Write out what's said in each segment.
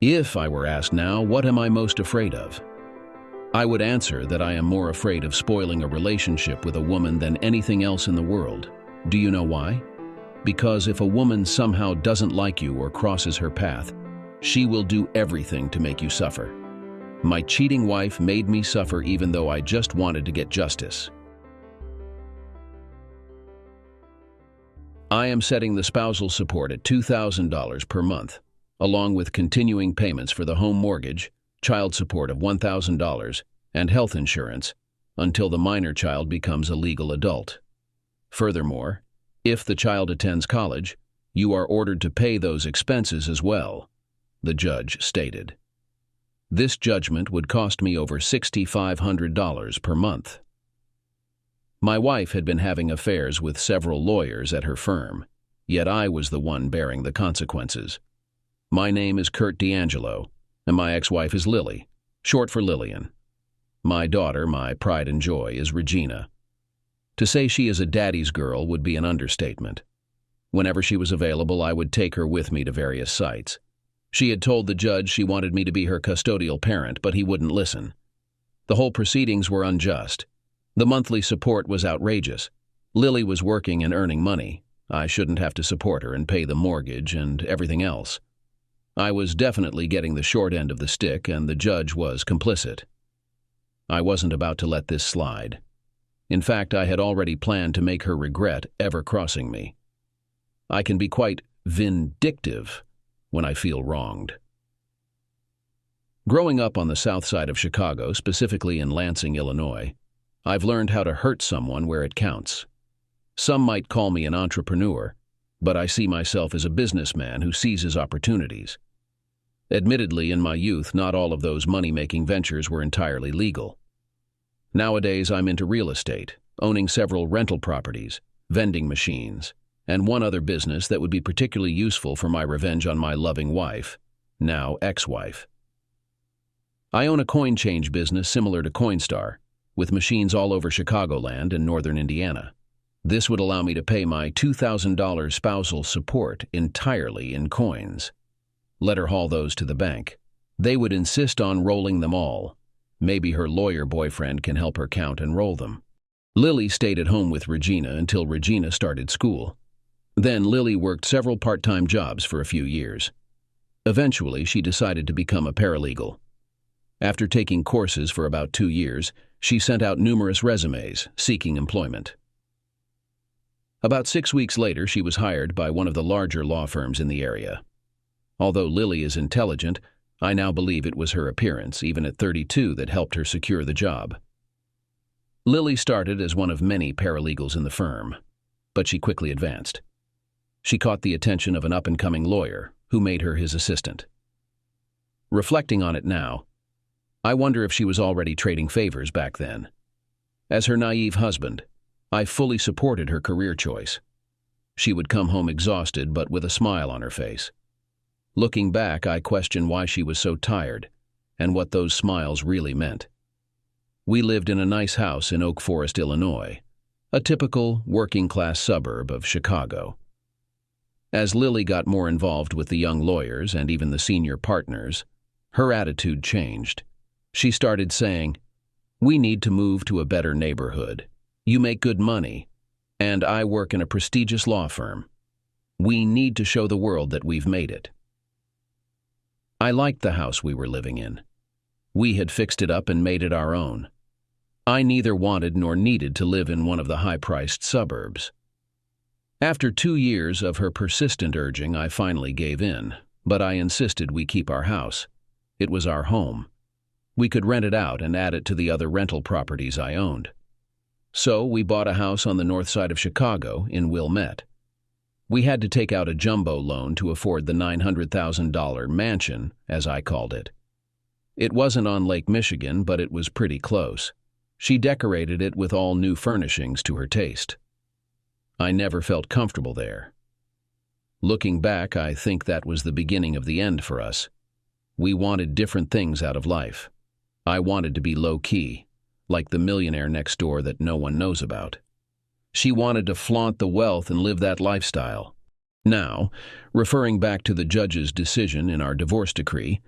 If I were asked now, what am I most afraid of? I would answer that I am more afraid of spoiling a relationship with a woman than anything else in the world. Do you know why? Because if a woman somehow doesn't like you or crosses her path, she will do everything to make you suffer. My cheating wife made me suffer even though I just wanted to get justice. I am setting the spousal support at $2,000 per month, along with continuing payments for the home mortgage, child support of $1,000, and health insurance, until the minor child becomes a legal adult. Furthermore, if the child attends college, you are ordered to pay those expenses as well, the judge stated. This judgment would cost me over $6,500 per month. My wife had been having affairs with several lawyers at her firm, yet I was the one bearing the consequences. My name is Kurt D'Angelo, and my ex-wife is Lily, short for Lillian. My daughter, my pride and joy, is Regina. To say she is a daddy's girl would be an understatement. Whenever she was available, I would take her with me to various sites. She had told the judge she wanted me to be her custodial parent, but he wouldn't listen. The whole proceedings were unjust. The monthly support was outrageous. Lily was working and earning money. I shouldn't have to support her and pay the mortgage and everything else. I was definitely getting the short end of the stick, and the judge was complicit. I wasn't about to let this slide. In fact, I had already planned to make her regret ever crossing me. I can be quite vindictive when I feel wronged. Growing up on the south side of Chicago, specifically in Lansing, Illinois, I've learned how to hurt someone where it counts. Some might call me an entrepreneur, but I see myself as a businessman who seizes opportunities. Admittedly, in my youth, not all of those money-making ventures were entirely legal. Nowadays, I'm into real estate, owning several rental properties, vending machines, and one other business that would be particularly useful for my revenge on my loving wife, now ex-wife. I own a coin change business similar to Coinstar, with machines all over Chicagoland and northern Indiana. This would allow me to pay my $2,000 spousal support entirely in coins. Let her haul those to the bank. They would insist on rolling them all. Maybe her lawyer boyfriend can help her count and roll them. Lily stayed at home with Regina until Regina started school. Then Lily worked several part-time jobs for a few years. Eventually, she decided to become a paralegal. After taking courses for about 2 years, she sent out numerous resumes seeking employment. About 6 weeks later, she was hired by one of the larger law firms in the area. Although Lily is intelligent, I now believe it was her appearance, even at 32, that helped her secure the job. Lily started as one of many paralegals in the firm, but she quickly advanced. She caught the attention of an up-and-coming lawyer, who made her his assistant. Reflecting on it now, I wonder if she was already trading favors back then. As her naive husband, I fully supported her career choice. She would come home exhausted but with a smile on her face. Looking back, I question why she was so tired and what those smiles really meant. We lived in a nice house in Oak Forest, Illinois, a typical working-class suburb of Chicago. As Lily got more involved with the young lawyers and even the senior partners, her attitude changed. She started saying, "We need to move to a better neighborhood. You make good money, and I work in a prestigious law firm. We need to show the world that we've made it." I liked the house we were living in. We had fixed it up and made it our own. I neither wanted nor needed to live in one of the high-priced suburbs. After 2 years of her persistent urging, I finally gave in, but I insisted we keep our house. It was our home. We could rent it out and add it to the other rental properties I owned. So we bought a house on the north side of Chicago in Wilmette. We had to take out a jumbo loan to afford the $900,000 mansion, as I called it. It wasn't on Lake Michigan, but it was pretty close. She decorated it with all new furnishings to her taste. I never felt comfortable there. Looking back, I think that was the beginning of the end for us. We wanted different things out of life. I wanted to be low-key, like the millionaire next door that no one knows about. She wanted to flaunt the wealth and live that lifestyle. Now, referring back to the judge's decision in our divorce decree,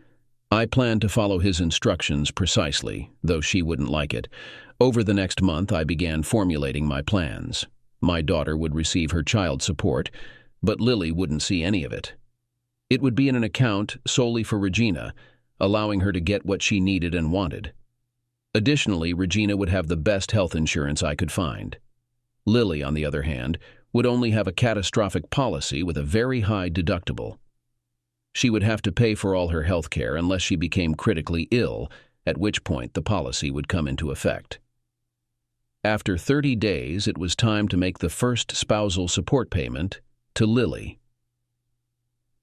I planned to follow his instructions precisely, though she wouldn't like it. Over the next month, I began formulating my plans. My daughter would receive her child support, but Lily wouldn't see any of it. It would be in an account solely for Regina, allowing her to get what she needed and wanted. Additionally, Regina would have the best health insurance I could find. Lily, on the other hand, would only have a catastrophic policy with a very high deductible. She would have to pay for all her health care unless she became critically ill, at which point the policy would come into effect. After 30 days, it was time to make the first spousal support payment to Lily.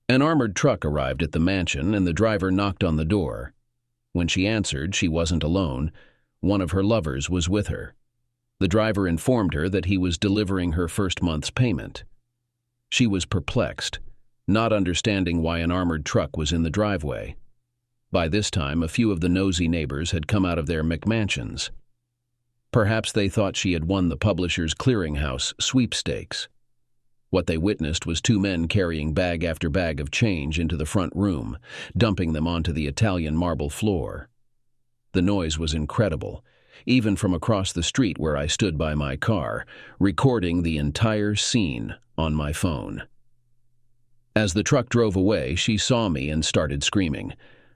An armored truck arrived at the mansion and the driver knocked on the door. When she answered, she wasn't alone. One of her lovers was with her. The driver informed her that he was delivering her first month's payment. She was perplexed, not understanding why an armored truck was in the driveway. By this time, a few of the nosy neighbors had come out of their McMansions. Perhaps they thought she had won the publisher's clearinghouse sweepstakes. What they witnessed was two men carrying bag after bag of change into the front room, dumping them onto the Italian marble floor. The noise was incredible, even from across the street where I stood by my car, recording the entire scene on my phone. As the truck drove away, she saw me and started screaming.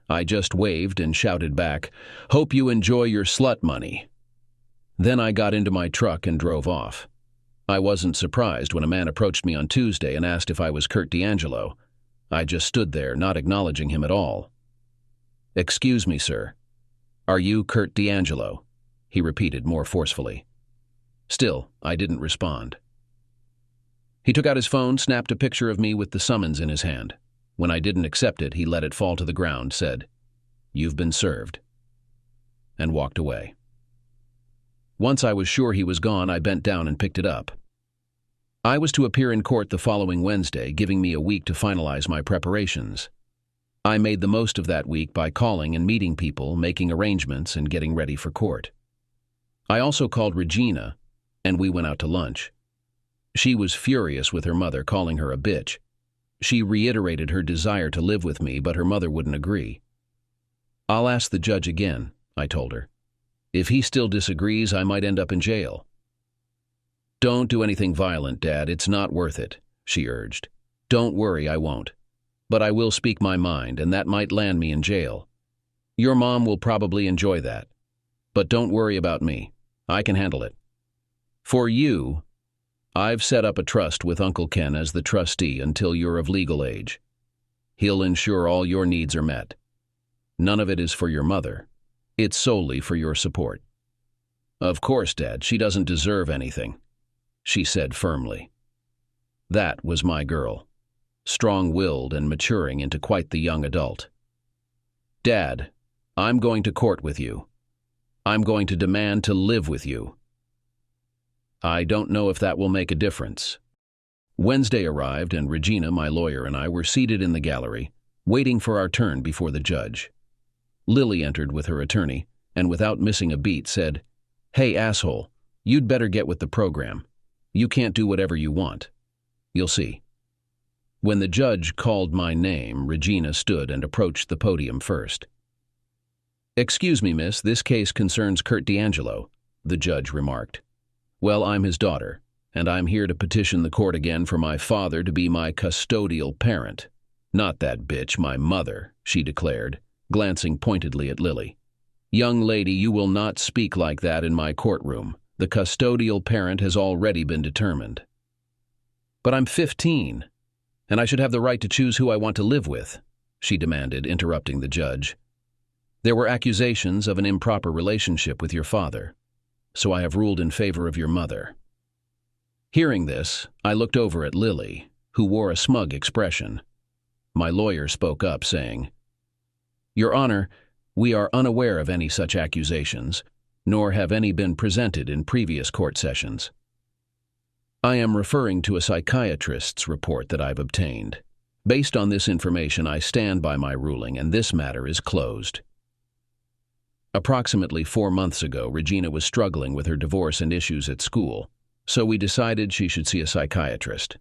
I just waved and shouted back, "Hope you enjoy your slut money." Then I got into my truck and drove off. I wasn't surprised when a man approached me on Tuesday and asked if I was Kurt D'Angelo. I just stood there, not acknowledging him at all. "Excuse me, sir. Are you Kurt D'Angelo?" he repeated more forcefully. Still, I didn't respond. He took out his phone, snapped a picture of me with the summons in his hand. When I didn't accept it, he let it fall to the ground, said, "You've been served," and walked away. Once I was sure he was gone, I bent down and picked it up. I was to appear in court the following Wednesday, giving me a week to finalize my preparations. I made the most of that week by calling and meeting people, making arrangements, and getting ready for court. I also called Regina, and we went out to lunch. She was furious with her mother, calling her a bitch. She reiterated her desire to live with me, but her mother wouldn't agree. "I'll ask the judge again," I told her. "If he still disagrees, I might end up in jail." "Don't do anything violent, Dad. It's not worth it," she urged. "Don't worry, I won't. But I will speak my mind, and that might land me in jail. Your mom will probably enjoy that. But don't worry about me. I can handle it. For you, I've set up a trust with Uncle Ken as the trustee until you're of legal age. He'll ensure all your needs are met. None of it is for your mother. It's solely for your support." "Of course, Dad, she doesn't deserve anything," she said firmly. That was my girl, strong-willed and maturing into quite the young adult. "Dad, I'm going to court with you. I'm going to demand to live with you." I don't know if that will make a difference. Wednesday arrived, and Regina, my lawyer, and I were seated in the gallery, waiting for our turn before the judge. Lily entered with her attorney, and without missing a beat said, "Hey, asshole, you'd better get with the program. You can't do whatever you want. You'll see." When the judge called my name, Regina stood and approached the podium first. "Excuse me, miss, this case concerns Kurt D'Angelo," the judge remarked. "Well, I'm his daughter, and I'm here to petition the court again for my father to be my custodial parent." "Not that bitch, my mother," she declared, glancing pointedly at Lily. "Young lady, you will not speak like that in my courtroom. The custodial parent has already been determined." "But I'm 15, and I should have the right to choose who I want to live with," she demanded, interrupting the judge. "There were accusations of an improper relationship with your father, so I have ruled in favor of your mother." Hearing this, I looked over at Lily, who wore a smug expression. My lawyer spoke up, saying, "Your Honor, we are unaware of any such accusations, nor have any been presented in previous court sessions. I am referring to a psychiatrist's report that I've obtained. Based on this information, I stand by my ruling, and this matter is closed." Approximately 4 months ago, Regina was struggling with her divorce and issues at school, so we decided she should see a psychiatrist.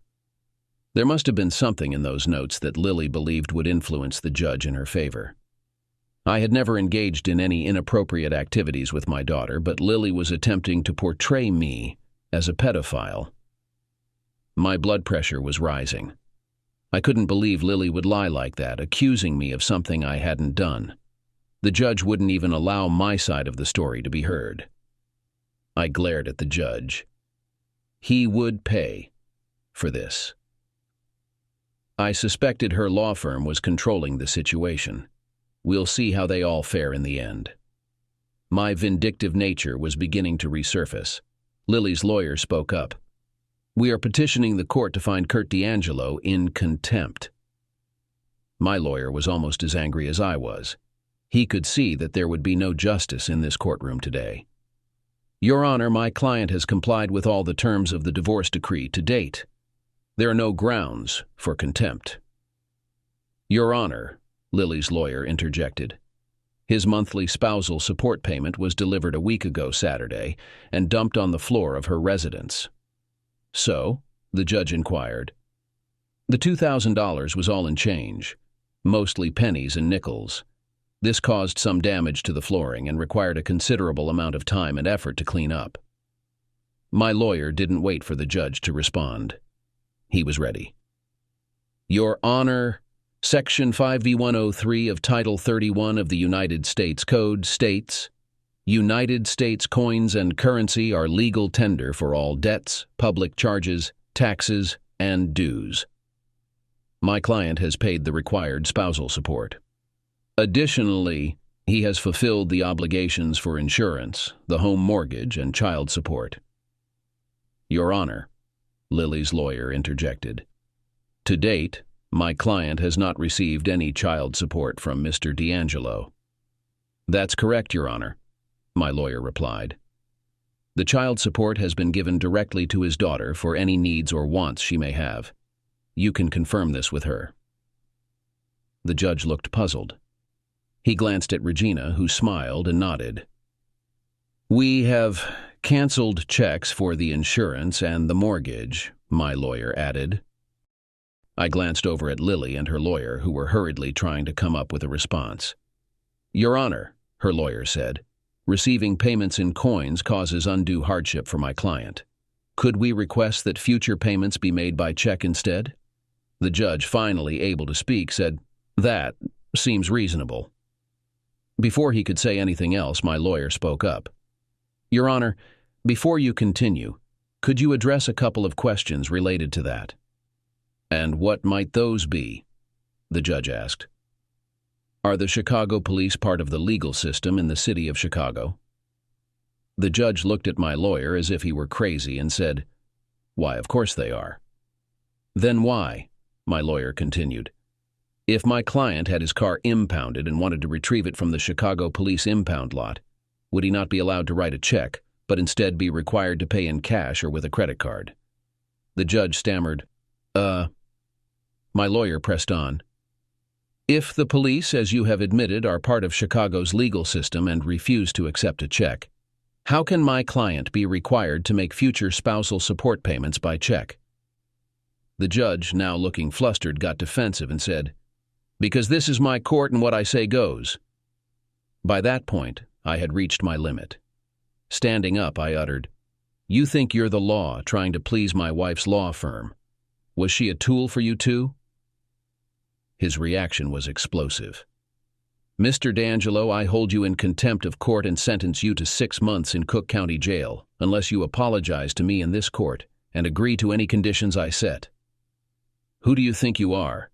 There must have been something in those notes that Lily believed would influence the judge in her favor. I had never engaged in any inappropriate activities with my daughter, but Lily was attempting to portray me as a pedophile. My blood pressure was rising. I couldn't believe Lily would lie like that, accusing me of something I hadn't done. The judge wouldn't even allow my side of the story to be heard. I glared at the judge. He would pay for this. I suspected her law firm was controlling the situation. We'll see how they all fare in the end. My vindictive nature was beginning to resurface. Lily's lawyer spoke up. We are petitioning the court to find Kurt D'Angelo in contempt. My lawyer was almost as angry as I was. He could see that there would be no justice in this courtroom today. Your Honor, my client has complied with all the terms of the divorce decree to date. There are no grounds for contempt. Your Honor, Lily's lawyer interjected. His monthly spousal support payment was delivered a week ago Saturday and dumped on the floor of her residence. So, the judge inquired. The $2,000 was all in change, mostly pennies and nickels. This caused some damage to the flooring and required a considerable amount of time and effort to clean up. My lawyer didn't wait for the judge to respond. He was ready. Your Honor, Section 5V103 of Title 31 of the United States Code states, United States coins and currency are legal tender for all debts, public charges, taxes, and dues. My client has paid the required spousal support. Additionally, he has fulfilled the obligations for insurance, the home mortgage, and child support. Your Honor, Lily's lawyer interjected. To date, my client has not received any child support from Mr. D'Angelo. That's correct, Your Honor, my lawyer replied. The child support has been given directly to his daughter for any needs or wants she may have. You can confirm this with her. The judge looked puzzled. He glanced at Regina, who smiled and nodded. We have canceled checks for the insurance and the mortgage, my lawyer added. I glanced over at Lily and her lawyer, who were hurriedly trying to come up with a response. Your Honor, her lawyer said, receiving payments in coins causes undue hardship for my client. Could we request that future payments be made by check instead? The judge, finally able to speak, said, That seems reasonable. Before he could say anything else, my lawyer spoke up. Your Honor, before you continue, could you address a couple of questions related to that? And what might those be? The judge asked. Are the Chicago police part of the legal system in the city of Chicago? The judge looked at my lawyer as if he were crazy and said, Why, of course they are. Then why? My lawyer continued. If my client had his car impounded and wanted to retrieve it from the Chicago police impound lot, would he not be allowed to write a check, but instead be required to pay in cash or with a credit card? The judge stammered, My lawyer pressed on. If the police, as you have admitted, are part of Chicago's legal system and refuse to accept a check, how can my client be required to make future spousal support payments by check? The judge, now looking flustered, got defensive and said, Because this is my court and what I say goes. By that point, I had reached my limit. Standing up, I uttered, You think you're the law, trying to please my wife's law firm. Was she a tool for you too? His reaction was explosive. Mr. D'Angelo, I hold you in contempt of court and sentence you to 6 months in Cook County Jail, unless you apologize to me in this court and agree to any conditions I set. Who do you think you are?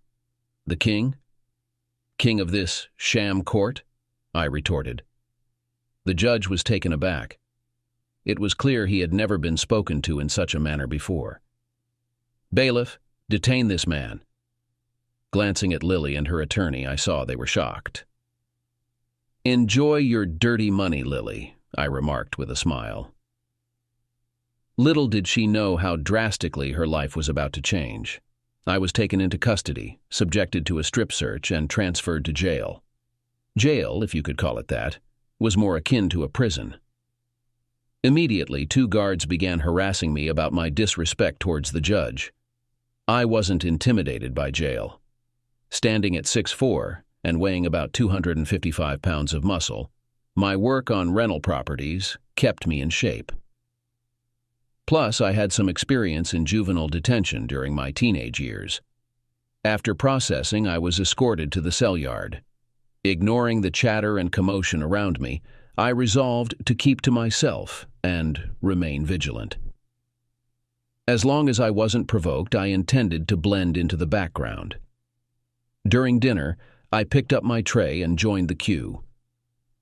The king? King of this sham court? I retorted. The judge was taken aback. It was clear he had never been spoken to in such a manner before. Bailiff, detain this man. Glancing at Lily and her attorney, I saw they were shocked. Enjoy your dirty money, Lily, I remarked with a smile. Little did she know how drastically her life was about to change. I was taken into custody, subjected to a strip search, and transferred to jail. Jail, if you could call it that, was more akin to a prison. Immediately, 2 guards began harassing me about my disrespect towards the judge. I wasn't intimidated by jail. Standing at 6'4" and weighing about 255 pounds of muscle, my work on rental properties kept me in shape. Plus, I had some experience in juvenile detention during my teenage years. After processing, I was escorted to the cell yard. Ignoring the chatter and commotion around me, I resolved to keep to myself and remain vigilant. As long as I wasn't provoked, I intended to blend into the background. During dinner, I picked up my tray and joined the queue.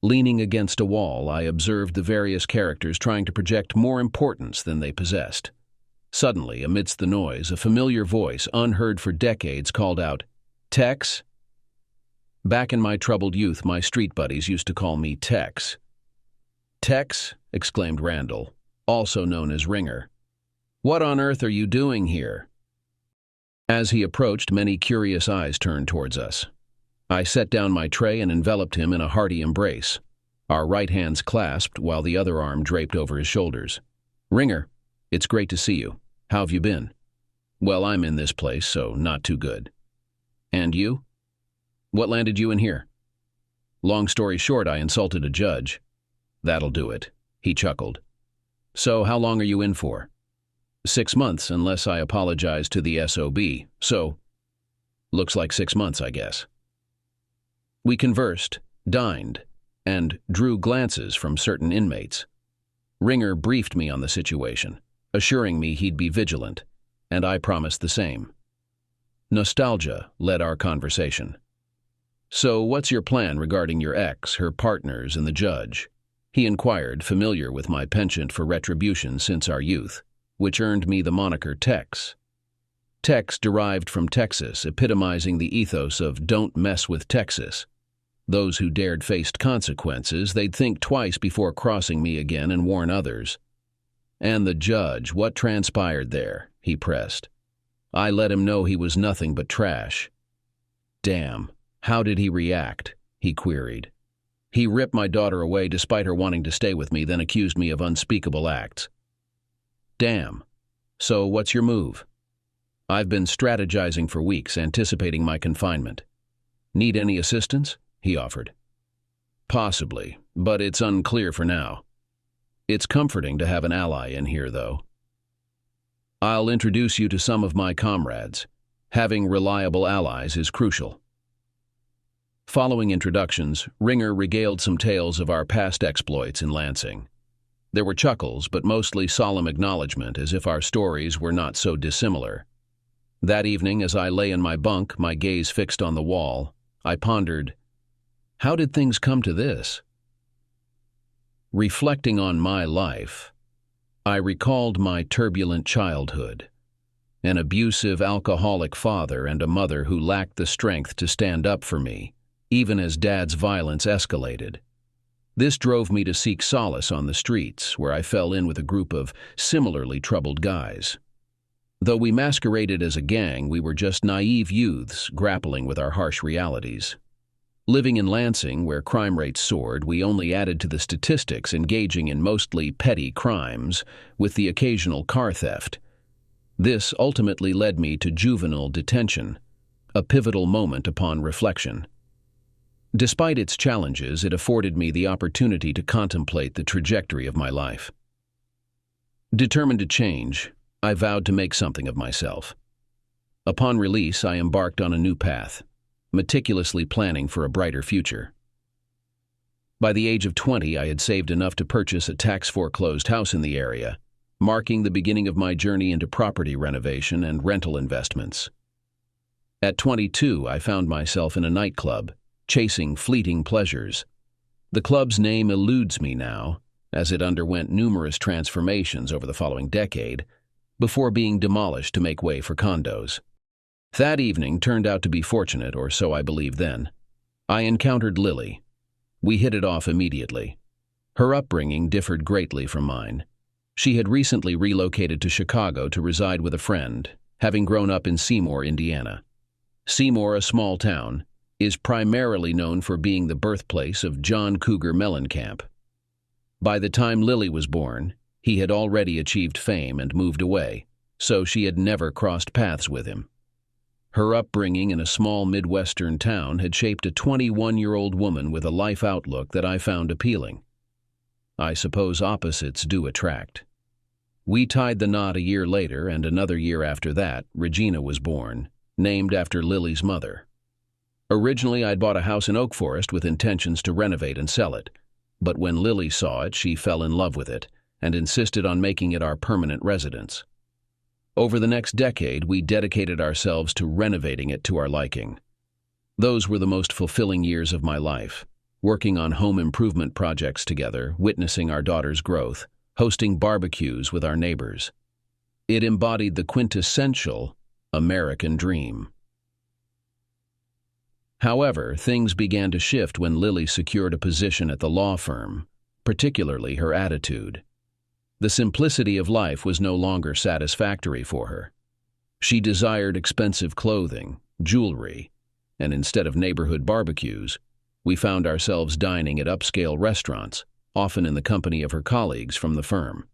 Leaning against a wall, I observed the various characters trying to project more importance than they possessed. Suddenly, amidst the noise, a familiar voice, unheard for decades, called out, "Tex?" Back in my troubled youth, my street buddies used to call me Tex. "Tex?" exclaimed Randall, also known as Ringer. "What on earth are you doing here?" As he approached, many curious eyes turned towards us. I set down my tray and enveloped him in a hearty embrace, our right hands clasped while the other arm draped over his shoulders. "Ringer, it's great to see you. How have you been?" "Well, I'm in this place, so not too good." "And you? What landed you in here?" "Long story short, I insulted a judge." "That'll do it," he chuckled. "So how long are you in for?" 6 months, unless I apologize to the SOB, so looks like 6 months, I guess. We conversed, dined, and drew glances from certain inmates. Ringer briefed me on the situation, assuring me he'd be vigilant, and I promised the same. Nostalgia led our conversation. "So what's your plan regarding your ex, her partners, and the judge?" he inquired, familiar with my penchant for retribution since our youth, which earned me the moniker Tex. Tex derived from Texas, epitomizing the ethos of "don't mess with Texas." Those who dared face consequences, they'd think twice before crossing me again and warn others. "And the judge, what transpired there?" he pressed. I let him know he was nothing but trash. "Damn, how did he react?" he queried. "He ripped my daughter away despite her wanting to stay with me, then accused me of unspeakable acts." "Damn. So what's your move?" "I've been strategizing for weeks, anticipating my confinement." "Need any assistance?" he offered. "Possibly, but it's unclear for now. It's comforting to have an ally in here, though. I'll introduce you to some of my comrades. Having reliable allies is crucial." Following introductions, Ringer regaled some tales of our past exploits in Lansing. There were chuckles, but mostly solemn acknowledgement, as if our stories were not so dissimilar. That evening, as I lay in my bunk, my gaze fixed on the wall, I pondered, how did things come to this? Reflecting on my life, I recalled my turbulent childhood, an abusive alcoholic father and a mother who lacked the strength to stand up for me, even as Dad's violence escalated. This drove me to seek solace on the streets, where I fell in with a group of similarly troubled guys. Though we masqueraded as a gang, we were just naive youths grappling with our harsh realities. Living in Lansing, where crime rates soared, we only added to the statistics, engaging in mostly petty crimes, with the occasional car theft. This ultimately led me to juvenile detention, a pivotal moment upon reflection. Despite its challenges, it afforded me the opportunity to contemplate the trajectory of my life. Determined to change, I vowed to make something of myself. Upon release, I embarked on a new path, meticulously planning for a brighter future. By the age of 20, I had saved enough to purchase a tax-foreclosed house in the area, marking the beginning of my journey into property renovation and rental investments. At 22, I found myself in a nightclub, chasing fleeting pleasures. The club's name eludes me now, as it underwent numerous transformations over the following decade, before being demolished to make way for condos. That evening turned out to be fortunate, or so I believed then. I encountered Lily. We hit it off immediately. Her upbringing differed greatly from mine. She had recently relocated to Chicago to reside with a friend, having grown up in Seymour, Indiana. Seymour, a small town, is primarily known for being the birthplace of John Cougar Mellencamp. By the time Lily was born, he had already achieved fame and moved away, so she had never crossed paths with him. Her upbringing in a small Midwestern town had shaped a 21-year-old woman with a life outlook that I found appealing. I suppose opposites do attract. We tied the knot a year later, and another year after that, Regina was born, named after Lily's mother. Originally, I'd bought a house in Oak Forest with intentions to renovate and sell it, but when Lily saw it, she fell in love with it and insisted on making it our permanent residence. Over the next decade, we dedicated ourselves to renovating it to our liking. Those were the most fulfilling years of my life, working on home improvement projects together, witnessing our daughter's growth, hosting barbecues with our neighbors. It embodied the quintessential American dream. However, things began to shift when Lily secured a position at the law firm, particularly her attitude. The simplicity of life was no longer satisfactory for her. She desired expensive clothing, jewelry, and instead of neighborhood barbecues, we found ourselves dining at upscale restaurants, often in the company of her colleagues from the firm.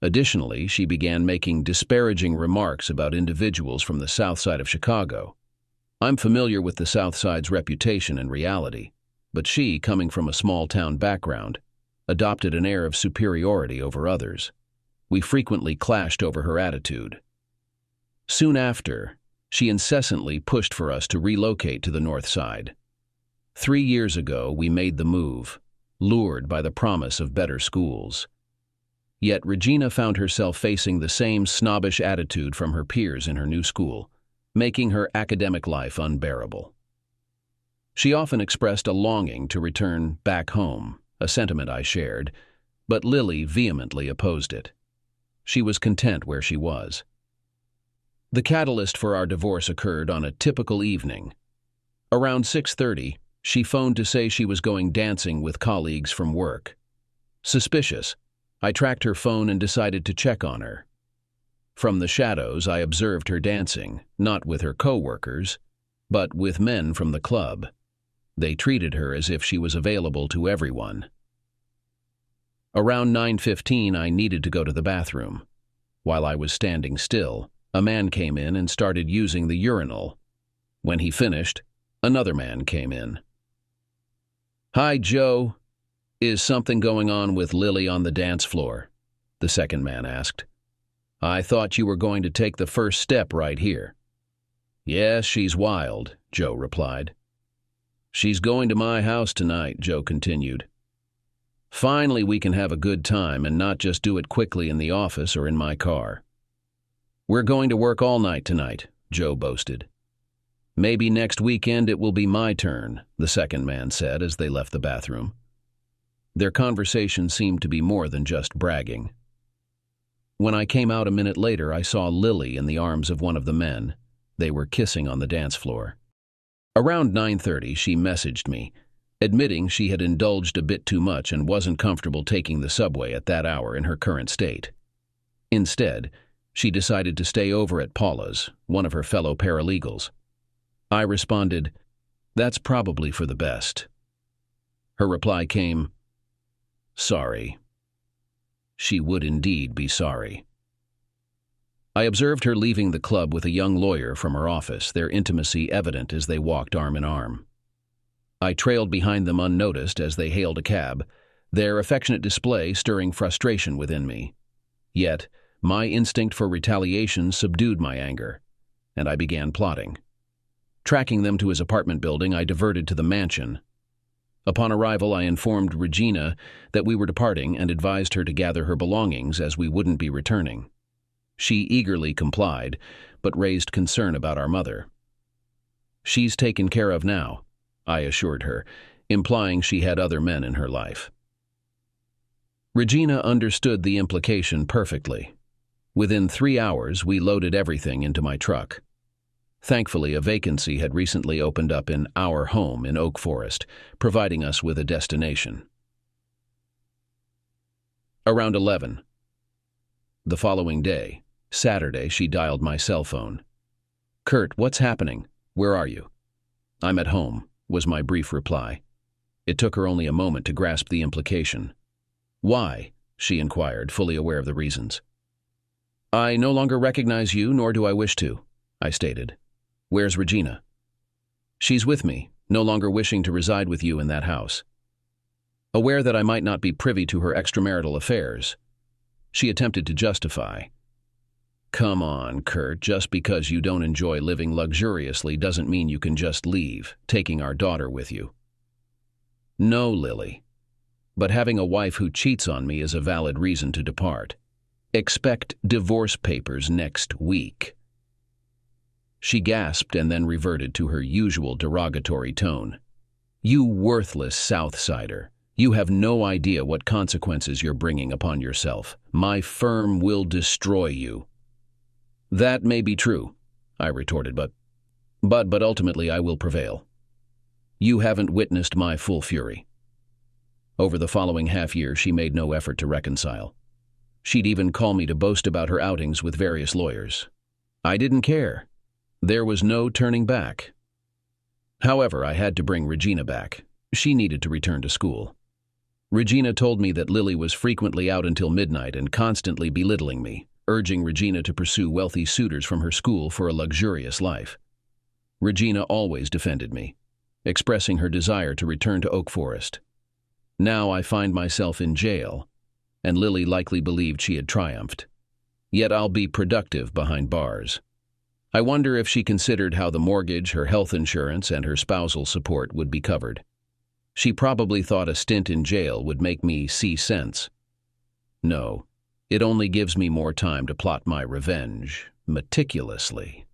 Additionally, she began making disparaging remarks about individuals from the South Side of Chicago. I'm familiar with the South Side's reputation and reality, but she, coming from a small-town background, adopted an air of superiority over others. We frequently clashed over her attitude. Soon after, she incessantly pushed for us to relocate to the North Side. 3 years ago, we made the move, lured by the promise of better schools. Yet Regina found herself facing the same snobbish attitude from her peers in her new school, making her academic life unbearable. She often expressed a longing to return back home, a sentiment I shared, but Lily vehemently opposed it. She was content where she was. The catalyst for our divorce occurred on a typical evening. Around 6:30, she phoned to say she was going dancing with colleagues from work. Suspicious, I tracked her phone and decided to check on her. From the shadows, I observed her dancing, not with her co-workers, but with men from the club. They treated her as if she was available to everyone. Around 9:15, I needed to go to the bathroom. While I was standing still, a man came in and started using the urinal. When he finished, another man came in. "Hi, Joe. Is something going on with Lily on the dance floor?" the second man asked. "I thought you were going to take the first step right here." "Yes, she's wild," Joe replied. "She's going to my house tonight," Joe continued. "Finally, we can have a good time and not just do it quickly in the office or in my car." "We're going to work all night tonight," Joe boasted. "Maybe next weekend it will be my turn," the second man said as they left the bathroom. Their conversation seemed to be more than just bragging. When I came out a minute later, I saw Lily in the arms of one of the men. They were kissing on the dance floor. Around 9:30, she messaged me, admitting she had indulged a bit too much and wasn't comfortable taking the subway at that hour in her current state. Instead, she decided to stay over at Paula's, one of her fellow paralegals. I responded, "That's probably for the best." Her reply came, "Sorry." She would indeed be sorry. I observed her leaving the club with a young lawyer from her office, their intimacy evident as they walked arm in arm. I trailed behind them unnoticed as they hailed a cab, their affectionate display stirring frustration within me. Yet, my instinct for retaliation subdued my anger, and I began plotting. Tracking them to his apartment building, I diverted to the mansion. Upon arrival, I informed Regina that we were departing and advised her to gather her belongings as we wouldn't be returning. She eagerly complied, but raised concern about our mother. "She's taken care of now," I assured her, implying she had other men in her life. Regina understood the implication perfectly. Within 3 hours, we loaded everything into my truck. Thankfully, a vacancy had recently opened up in our home in Oak Forest, providing us with a destination. Around 11. The following day, Saturday, she dialed my cell phone. "Kurt, what's happening? Where are you?" "I'm at home," was my brief reply. It took her only a moment to grasp the implication. "Why?" she inquired, fully aware of the reasons. I no longer recognize you, nor do I wish to, I stated. Where's Regina? She's with me, no longer wishing to reside with you in that house. Aware that I might not be privy to her extramarital affairs, she attempted to justify. Come on, Kurt, just because you don't enjoy living luxuriously doesn't mean you can just leave, taking our daughter with you. No, Lily. But having a wife who cheats on me is a valid reason to depart. Expect divorce papers next week. She gasped and then reverted to her usual derogatory tone. You worthless Southsider. You have no idea what consequences you're bringing upon yourself. My firm will destroy you. That may be true, I retorted, but ultimately I will prevail. You haven't witnessed my full fury. Over the following half year, she made no effort to reconcile. She'd even call me to boast about her outings with various lawyers. I didn't care. There was no turning back. However, I had to bring Regina back. She needed to return to school. Regina told me that Lily was frequently out until midnight and constantly belittling me, urging Regina to pursue wealthy suitors from her school for a luxurious life. Regina always defended me, expressing her desire to return to Oak Forest. Now I find myself in jail, and Lily likely believed she had triumphed. Yet I'll be productive behind bars. I wonder if she considered how the mortgage, her health insurance, and her spousal support would be covered. She probably thought a stint in jail would make me see sense. No, it only gives me more time to plot my revenge, meticulously.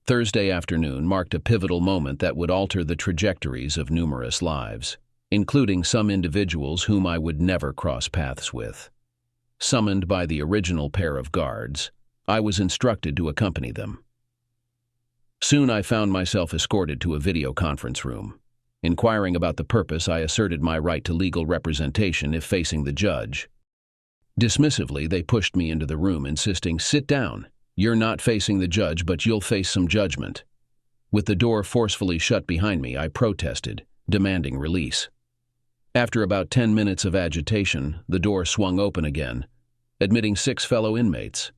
Thursday afternoon marked a pivotal moment that would alter the trajectories of numerous lives, including some individuals whom I would never cross paths with. Summoned by the original pair of guards, I was instructed to accompany them. Soon I found myself escorted to a video conference room. Inquiring about the purpose, I asserted my right to legal representation if facing the judge. Dismissively, they pushed me into the room, insisting, "Sit down. You're not facing the judge, but you'll face some judgment." With the door forcefully shut behind me, I protested, demanding release. After about 10 minutes of agitation, the door swung open again, admitting 6 fellow inmates.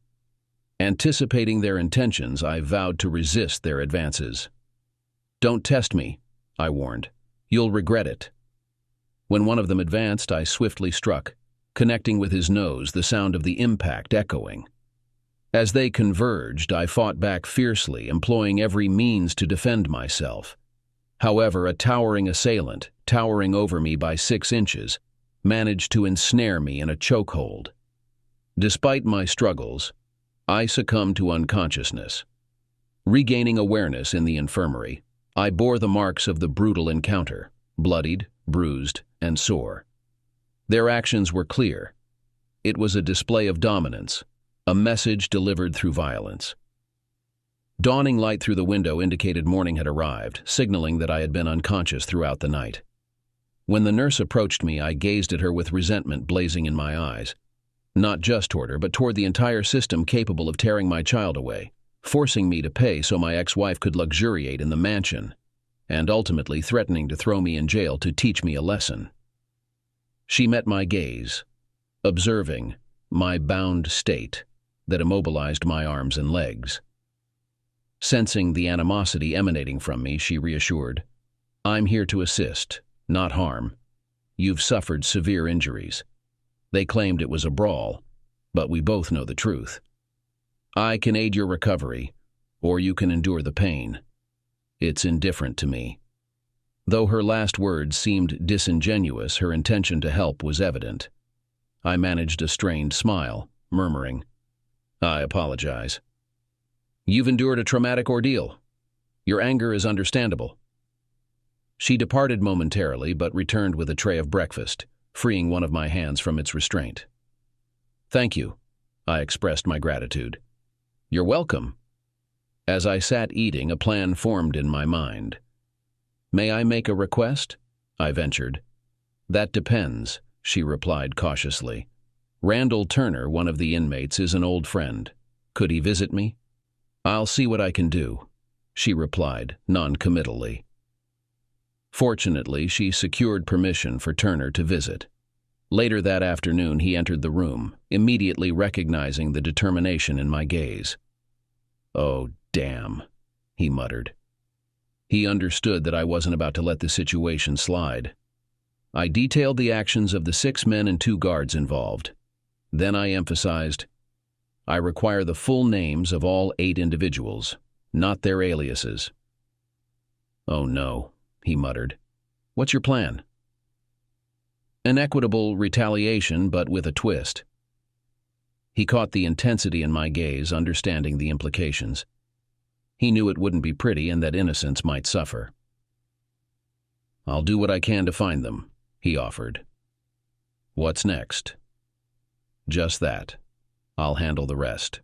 Anticipating their intentions, I vowed to resist their advances. "Don't test me," I warned. "You'll regret it." When one of them advanced, I swiftly struck, connecting with his nose, the sound of the impact echoing. As they converged, I fought back fiercely, employing every means to defend myself. However, a towering assailant, towering over me by 6 inches, managed to ensnare me in a chokehold. Despite my struggles, I succumbed to unconsciousness. Regaining awareness in the infirmary, I bore the marks of the brutal encounter, bloodied, bruised, and sore. Their actions were clear. It was a display of dominance, a message delivered through violence. Dawning light through the window indicated morning had arrived, signaling that I had been unconscious throughout the night. When the nurse approached me, I gazed at her with resentment blazing in my eyes. Not just toward her, but toward the entire system capable of tearing my child away, forcing me to pay so my ex-wife could luxuriate in the mansion, and ultimately threatening to throw me in jail to teach me a lesson. She met my gaze, observing my bound state that immobilized my arms and legs. Sensing the animosity emanating from me, she reassured, "I'm here to assist, not harm. You've suffered severe injuries." They claimed it was a brawl, but we both know the truth. I can aid your recovery, or you can endure the pain. It's indifferent to me. Though her last words seemed disingenuous, her intention to help was evident. I managed a strained smile, murmuring, "I apologize. You've endured a traumatic ordeal. Your anger is understandable." She departed momentarily, but returned with a tray of breakfast, freeing one of my hands from its restraint. "Thank you," I expressed my gratitude. "You're welcome." As I sat eating, a plan formed in my mind. "May I make a request?" I ventured. "That depends," she replied cautiously. "Randall Turner, one of the inmates, is an old friend. Could he visit me?" "I'll see what I can do," she replied non-committally. Fortunately, she secured permission for Turner to visit. Later that afternoon, he entered the room, immediately recognizing the determination in my gaze. "Oh, damn," he muttered. He understood that I wasn't about to let the situation slide. I detailed the actions of the 6 men and 2 guards involved. Then I emphasized, "I require the full names of all 8 individuals, not their aliases." "Oh no," he muttered. "What's your plan?" "An equitable retaliation, but with a twist." He caught the intensity in my gaze, understanding the implications. He knew it wouldn't be pretty and that innocence might suffer. "I'll do what I can to find them," he offered. "What's next?" "Just that. I'll handle the rest."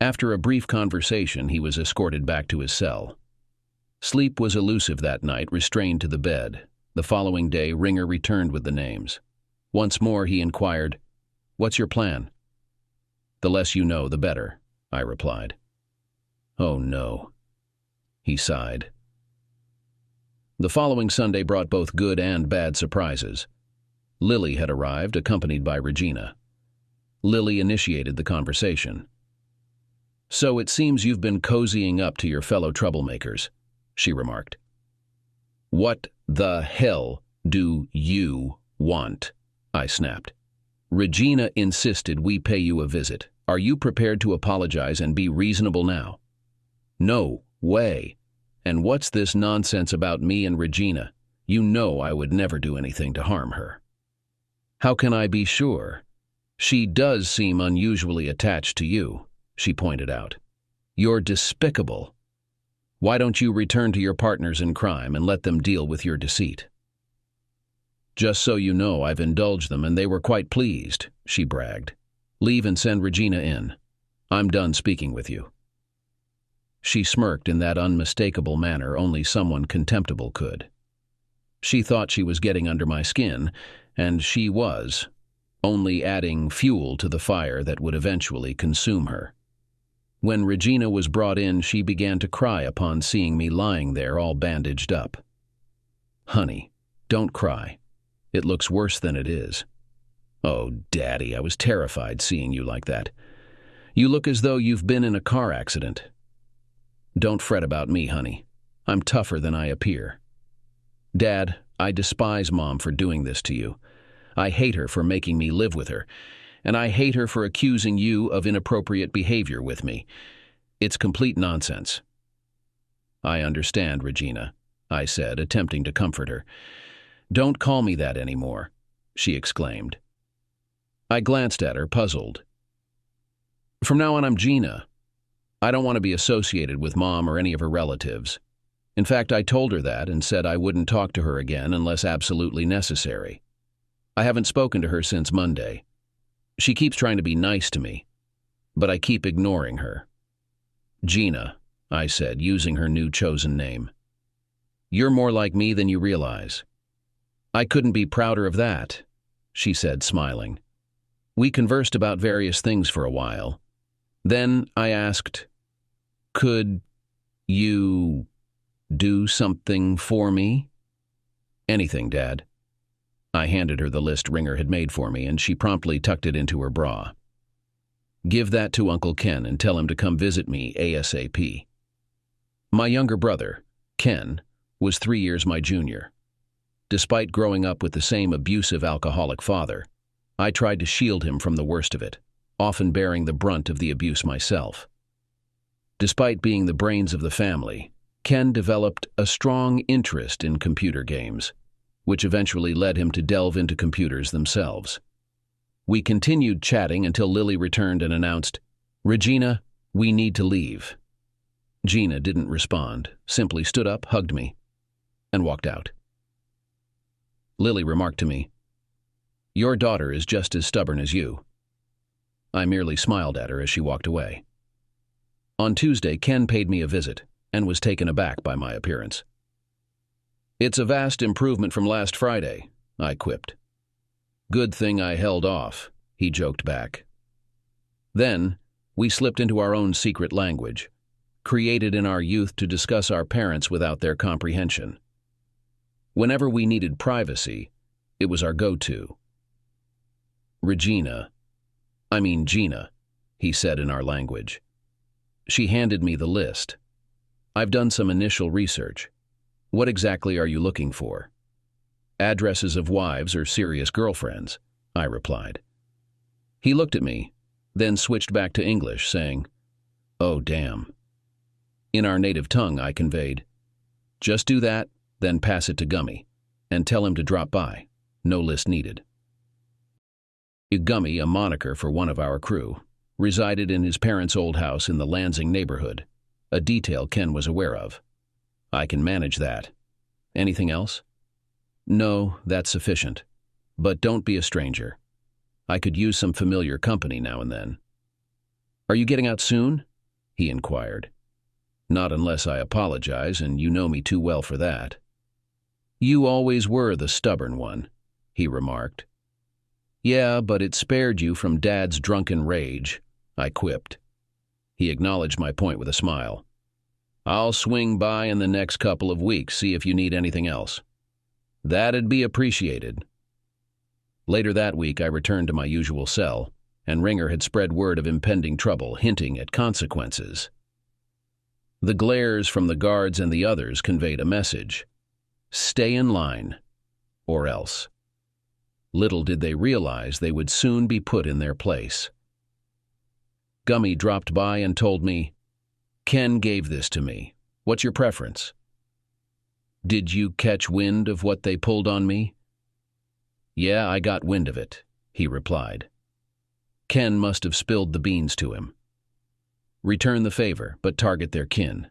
After a brief conversation, he was escorted back to his cell. Sleep was elusive that night, restrained to the bed. The following day, Ringer returned with the names. Once more, he inquired, "What's your plan?" "The less you know, the better," I replied. "Oh no," he sighed. The following Sunday brought both good and bad surprises. Lily had arrived, accompanied by Regina. Lily initiated the conversation. "So it seems you've been cozying up to your fellow troublemakers," she remarked. "What the hell do you want?" I snapped. "Regina insisted we pay you a visit. Are you prepared to apologize and be reasonable now?" "No way. And what's this nonsense about me and Regina? You know I would never do anything to harm her." "How can I be sure? She does seem unusually attached to you," she pointed out. "You're despicable. Why don't you return to your partners in crime and let them deal with your deceit?" "Just so you know, I've indulged them and they were quite pleased," she bragged. "Leave and send Regina in. I'm done speaking with you." She smirked in that unmistakable manner only someone contemptible could. She thought she was getting under my skin, and she was, only adding fuel to the fire that would eventually consume her. When Regina was brought in, she began to cry upon seeing me lying there all bandaged up. "Honey, don't cry. It looks worse than it is." "Oh, Daddy, I was terrified seeing you like that. You look as though you've been in a car accident." "Don't fret about me, honey. I'm tougher than I appear." "Dad, I despise Mom for doing this to you. I hate her for making me live with her, and I hate her for accusing you of inappropriate behavior with me. It's complete nonsense." "I understand, Regina," I said, attempting to comfort her. "Don't call me that anymore," she exclaimed. I glanced at her, puzzled. "From now on, I'm Gina. I don't want to be associated with Mom or any of her relatives. In fact, I told her that and said I wouldn't talk to her again unless absolutely necessary. I haven't spoken to her since Monday. She keeps trying to be nice to me, but I keep ignoring her." "Gina," I said, using her new chosen name. "You're more like me than you realize." "I couldn't be prouder of that," she said, smiling. We conversed about various things for a while. Then I asked, "Could you do something for me?" "Anything, Dad." I handed her the list Ringer had made for me, and she promptly tucked it into her bra. "Give that to Uncle Ken and tell him to come visit me ASAP." My younger brother, Ken, was 3 years my junior. Despite growing up with the same abusive alcoholic father, I tried to shield him from the worst of it, often bearing the brunt of the abuse myself. Despite being the brains of the family, Ken developed a strong interest in computer games, which eventually led him to delve into computers themselves. We continued chatting until Lily returned and announced, "Regina, we need to leave." Gina didn't respond, simply stood up, hugged me, and walked out. Lily remarked to me, "Your daughter is just as stubborn as you." I merely smiled at her as she walked away. On Tuesday, Ken paid me a visit and was taken aback by my appearance. "It's a vast improvement from last Friday," I quipped. "Good thing I held off," he joked back. Then, we slipped into our own secret language, created in our youth to discuss our parents without their comprehension. Whenever we needed privacy, It was our go-to. Gina, he said in our language. She handed me the list. I've done some initial research. What exactly are you looking for? Addresses of wives or serious girlfriends, I replied. He looked at me, then switched back to English, saying, "Oh, damn." In our native tongue, I conveyed, "Just do that, then pass it to Gummy, and tell him to drop by. No list needed." Gummy, a moniker for one of our crew, resided in his parents' old house in the Lansing neighborhood, a detail Ken was aware of. I can manage that. Anything else? No, that's sufficient. But don't be a stranger. I could use some familiar company now and then. Are you getting out soon? He inquired. Not unless I apologize, and you know me too well for that. You always were the stubborn one, he remarked. Yeah, but it spared you from Dad's drunken rage, I quipped. He acknowledged my point with a smile. I'll swing by in the next couple of weeks, see if you need anything else. That'd be appreciated. Later that week, I returned to my usual cell, and Ringer had spread word of impending trouble, hinting at consequences. The glares from the guards and the others conveyed a message. Stay in line, or else. Little did they realize they would soon be put in their place. Gummy dropped by and told me, Ken gave this to me. What's your preference? Did you catch wind of what they pulled on me? Yeah, I got wind of it, he replied. Ken must have spilled the beans to him. Return the favor, but target their kin.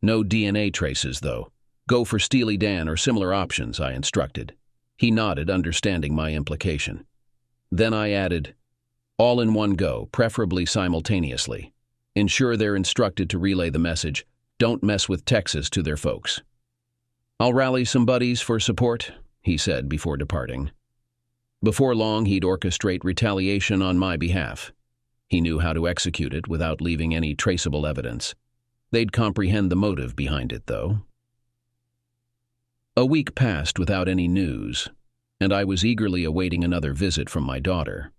No DNA traces, though. Go for Steely Dan or similar options, I instructed. He nodded, understanding my implication. Then I added, all in one go, preferably simultaneously. Ensure they're instructed to relay the message, don't mess with Texas, to their folks. I'll rally some buddies for support, he said before departing. Before long, he'd orchestrate retaliation on my behalf. He knew how to execute it without leaving any traceable evidence. They'd comprehend the motive behind it, though. A week passed without any news, and I was eagerly awaiting another visit from my daughter.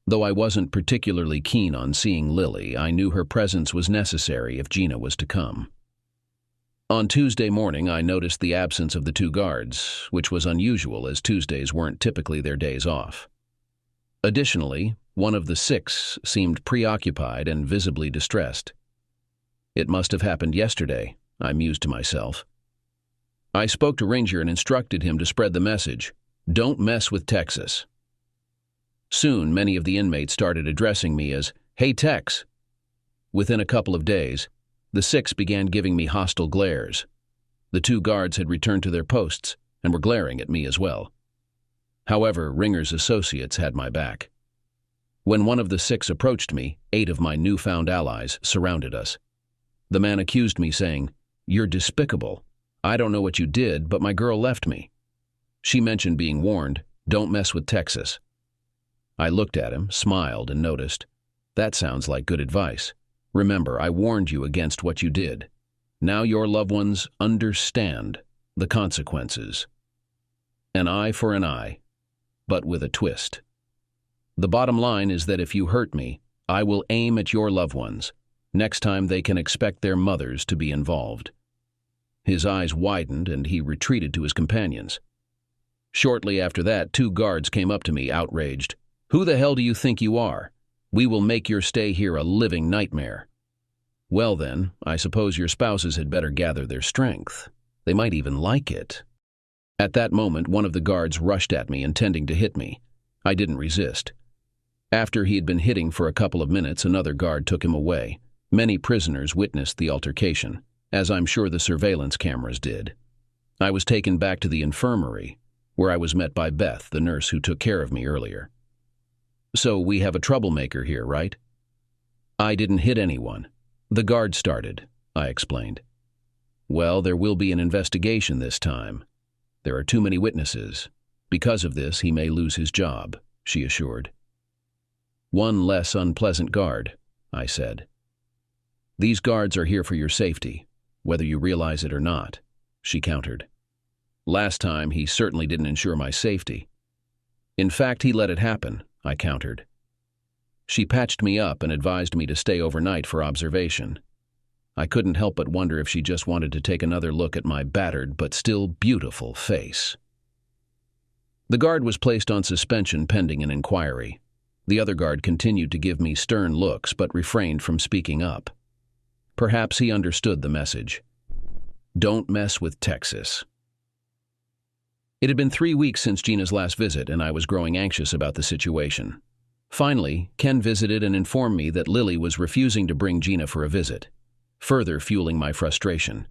Though I wasn't particularly keen on seeing Lily, I knew her presence was necessary if Gina was to come. On Tuesday morning, I noticed the absence of the two guards, which was unusual as Tuesdays weren't typically their days off. Additionally, one of the 6 seemed preoccupied and visibly distressed. It must have happened yesterday, I mused to myself. I spoke to Ranger and instructed him to spread the message, don't mess with Texas. Soon, many of the inmates started addressing me as, Hey Tex. Within a couple of days, the 6 began giving me hostile glares. The 2 guards had returned to their posts and were glaring at me as well. However, Ringer's associates had my back. When one of the 6 approached me, 8 of my newfound allies surrounded us. The man accused me, saying, You're despicable. I don't know what you did, but my girl left me. She mentioned being warned, don't mess with Texas. I looked at him, smiled, and noticed, that sounds like good advice. Remember, I warned you against what you did. Now your loved ones understand the consequences. An eye for an eye, but with a twist. The bottom line is that if you hurt me, I will aim at your loved ones. Next time they can expect their mothers to be involved. His eyes widened and he retreated to his companions. Shortly after that, 2 guards came up to me, outraged. Who the hell do you think you are? We will make your stay here a living nightmare. Well then, I suppose your spouses had better gather their strength. They might even like it. At that moment, one of the guards rushed at me, intending to hit me. I didn't resist. After he had been hitting for a couple of minutes, another guard took him away. Many prisoners witnessed the altercation, as I'm sure the surveillance cameras did. I was taken back to the infirmary, where I was met by Beth, the nurse who took care of me earlier. So we have a troublemaker here, right? I didn't hit anyone. The guard started, I explained. Well, there will be an investigation this time. There are too many witnesses. Because of this, he may lose his job, she assured. One less unpleasant guard, I said. These guards are here for your safety, whether you realize it or not, she countered. Last time, he certainly didn't ensure my safety. In fact, he let it happen, I countered. She patched me up and advised me to stay overnight for observation. I couldn't help but wonder if she just wanted to take another look at my battered but still beautiful face. The guard was placed on suspension pending an inquiry. The other guard continued to give me stern looks but refrained from speaking up. Perhaps he understood the message. Don't mess with Texas. It had been 3 weeks since Gina's last visit, and I was growing anxious about the situation. Finally, Ken visited and informed me that Lily was refusing to bring Gina for a visit, further fueling my frustration.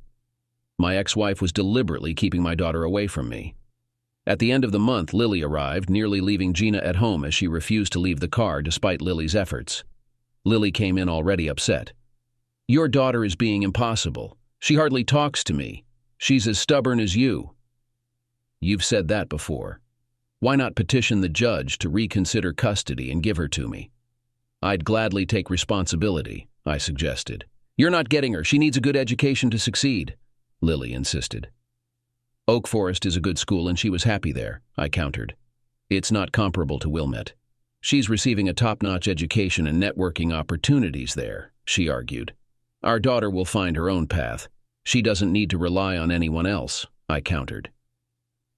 My ex-wife was deliberately keeping my daughter away from me. At the end of the month, Lily arrived, nearly leaving Gina at home as she refused to leave the car despite Lily's efforts. Lily came in already upset. Your daughter is being impossible. She hardly talks to me. She's as stubborn as you. You've said that before. Why not petition the judge to reconsider custody and give her to me? I'd gladly take responsibility, I suggested. You're not getting her. She needs a good education to succeed, Lily insisted. Oak Forest is a good school and she was happy there, I countered. It's not comparable to Wilmette. She's receiving a top-notch education and networking opportunities there, she argued. Our daughter will find her own path. She doesn't need to rely on anyone else, I countered.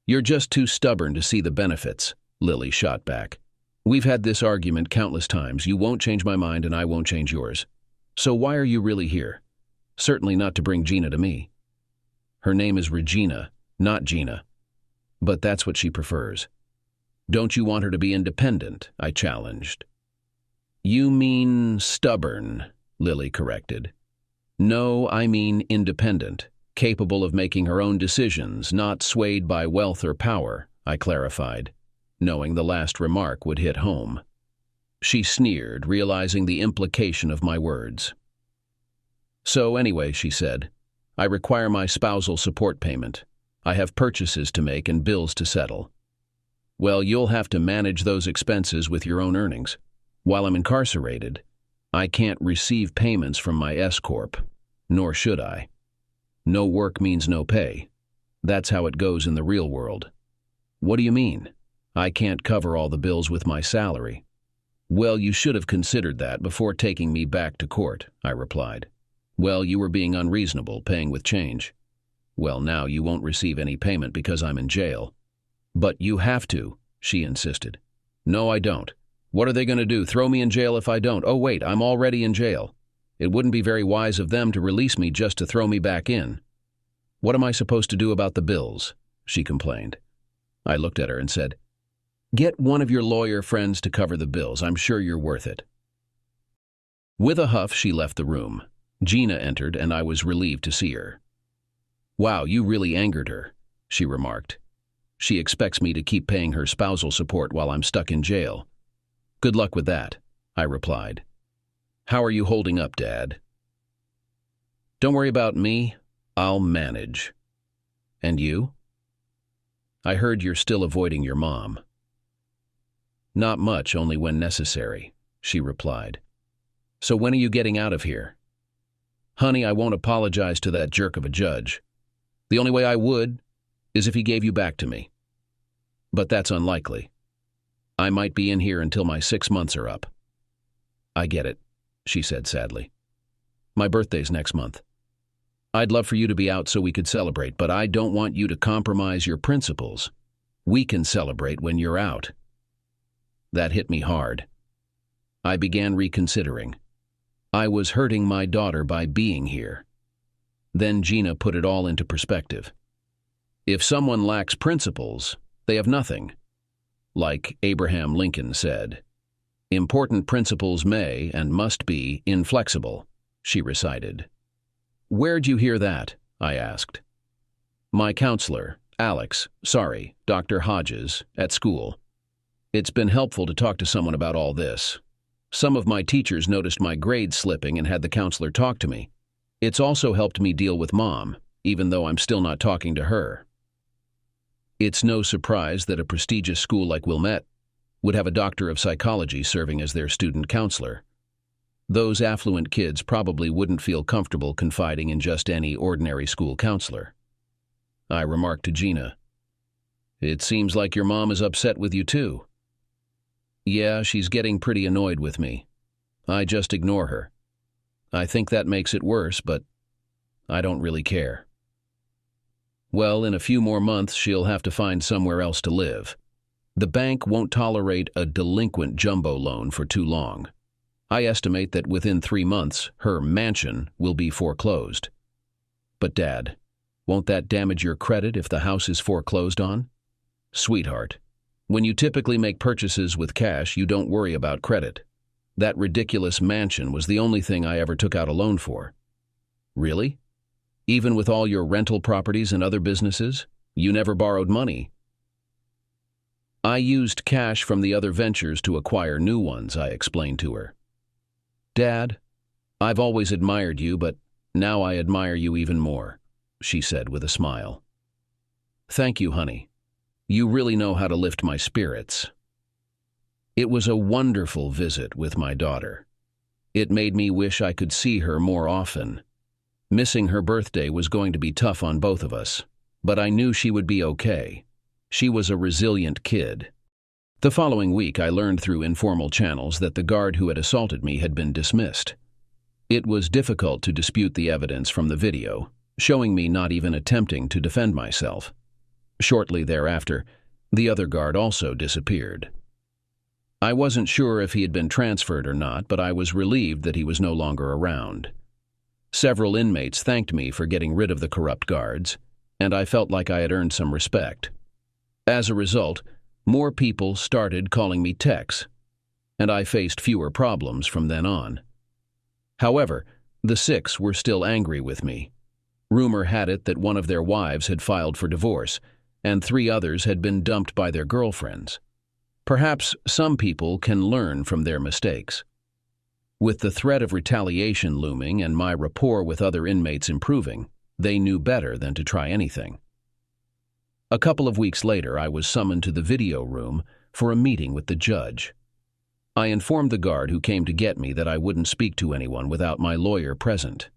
You're just too stubborn to see the benefits, Lily shot back. We've had this argument countless times. You won't change my mind and I won't change yours. So why are you really here? Certainly not to bring Gina to me. Her name is Regina, not Gina. But that's what she prefers. Don't you want her to be independent? I challenged. You mean stubborn, Lily corrected. No, I mean independent, capable of making her own decisions, not swayed by wealth or power, I clarified, knowing the last remark would hit home. She sneered, realizing the implication of my words. So anyway, she said, I require my spousal support payment. I have purchases to make and bills to settle. Well, you'll have to manage those expenses with your own earnings. While I'm incarcerated, I can't receive payments from my S-Corp, nor should I. No work means no pay. That's how it goes in the real world. What do you mean? I can't cover all the bills with my salary. Well, you should have considered that before taking me back to court, I replied. Well, you were being unreasonable, paying with change. Well, now you won't receive any payment because I'm in jail. But you have to, she insisted. No, I don't. What are they going to do, throw me in jail if I don't? Oh, wait, I'm already in jail. It wouldn't be very wise of them to release me just to throw me back in. What am I supposed to do about the bills? She complained. I looked at her and said, Get one of your lawyer friends to cover the bills. I'm sure you're worth it. With a huff, she left the room. Gina entered, and I was relieved to see her. Wow, you really angered her, she remarked. She expects me to keep paying her spousal support while I'm stuck in jail. Good luck with that, I replied. How are you holding up, Dad? Don't worry about me. I'll manage. And you? I heard you're still avoiding your mom. Not much, only when necessary, she replied. So when are you getting out of here? Honey, I won't apologize to that jerk of a judge. The only way I would is if he gave you back to me. But that's unlikely. I might be in here until my 6 months are up. I get it, she said sadly. My birthday's next month. I'd love for you to be out so we could celebrate, but I don't want you to compromise your principles. We can celebrate when you're out. That hit me hard. I began reconsidering. I was hurting my daughter by being here. Then Gina put it all into perspective. If someone lacks principles, they have nothing. Like Abraham Lincoln said, important principles may and must be inflexible, she recited. Where'd you hear that? I asked. My counselor, Dr. Hodges, at school. It's been helpful to talk to someone about all this. Some of my teachers noticed my grades slipping and had the counselor talk to me. It's also helped me deal with Mom, even though I'm still not talking to her. It's no surprise that a prestigious school like Wilmette would have a doctor of psychology serving as their student counselor. Those affluent kids probably wouldn't feel comfortable confiding in just any ordinary school counselor. I remarked to Gina, It seems like your mom is upset with you too. Yeah, she's getting pretty annoyed with me. I just ignore her. I think that makes it worse, but I don't really care. Well, in a few more months, she'll have to find somewhere else to live. The bank won't tolerate a delinquent jumbo loan for too long. I estimate that within 3 months, her mansion will be foreclosed. But Dad, won't that damage your credit if the house is foreclosed on? Sweetheart, when you typically make purchases with cash, you don't worry about credit. That ridiculous mansion was the only thing I ever took out a loan for. Really? Even with all your rental properties and other businesses, you never borrowed money? I used cash from the other ventures to acquire new ones, I explained to her. Dad, I've always admired you, but now I admire you even more, she said with a smile. Thank you, honey. You really know how to lift my spirits. It was a wonderful visit with my daughter. It made me wish I could see her more often. Missing her birthday was going to be tough on both of us, but I knew she would be okay. She was a resilient kid. The following week, I learned through informal channels that the guard who had assaulted me had been dismissed. It was difficult to dispute the evidence from the video, showing me not even attempting to defend myself. Shortly thereafter, the other guard also disappeared. I wasn't sure if he had been transferred or not, but I was relieved that he was no longer around. Several inmates thanked me for getting rid of the corrupt guards, and I felt like I had earned some respect. As a result, more people started calling me Tex, and I faced fewer problems from then on. However, the 6 were still angry with me. Rumor had it that one of their wives had filed for divorce, and 3 others had been dumped by their girlfriends. Perhaps some people can learn from their mistakes. With the threat of retaliation looming and my rapport with other inmates improving, they knew better than to try anything. A couple of weeks later, I was summoned to the video room for a meeting with the judge. I informed the guard who came to get me that I wouldn't speak to anyone without my lawyer present.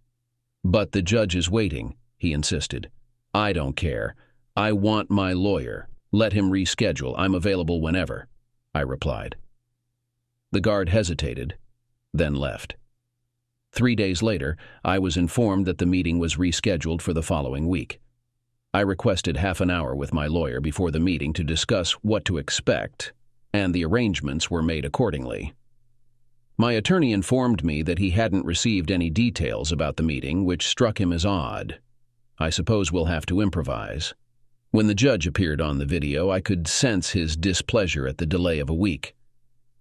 But the judge is waiting, he insisted. I don't care. I want my lawyer. Let him reschedule. I'm available whenever, I replied. The guard hesitated, then left. 3 days later, I was informed that the meeting was rescheduled for the following week. I requested half an hour with my lawyer before the meeting to discuss what to expect, and the arrangements were made accordingly. My attorney informed me that he hadn't received any details about the meeting, which struck him as odd. I suppose we'll have to improvise. When the judge appeared on the video, I could sense his displeasure at the delay of a week.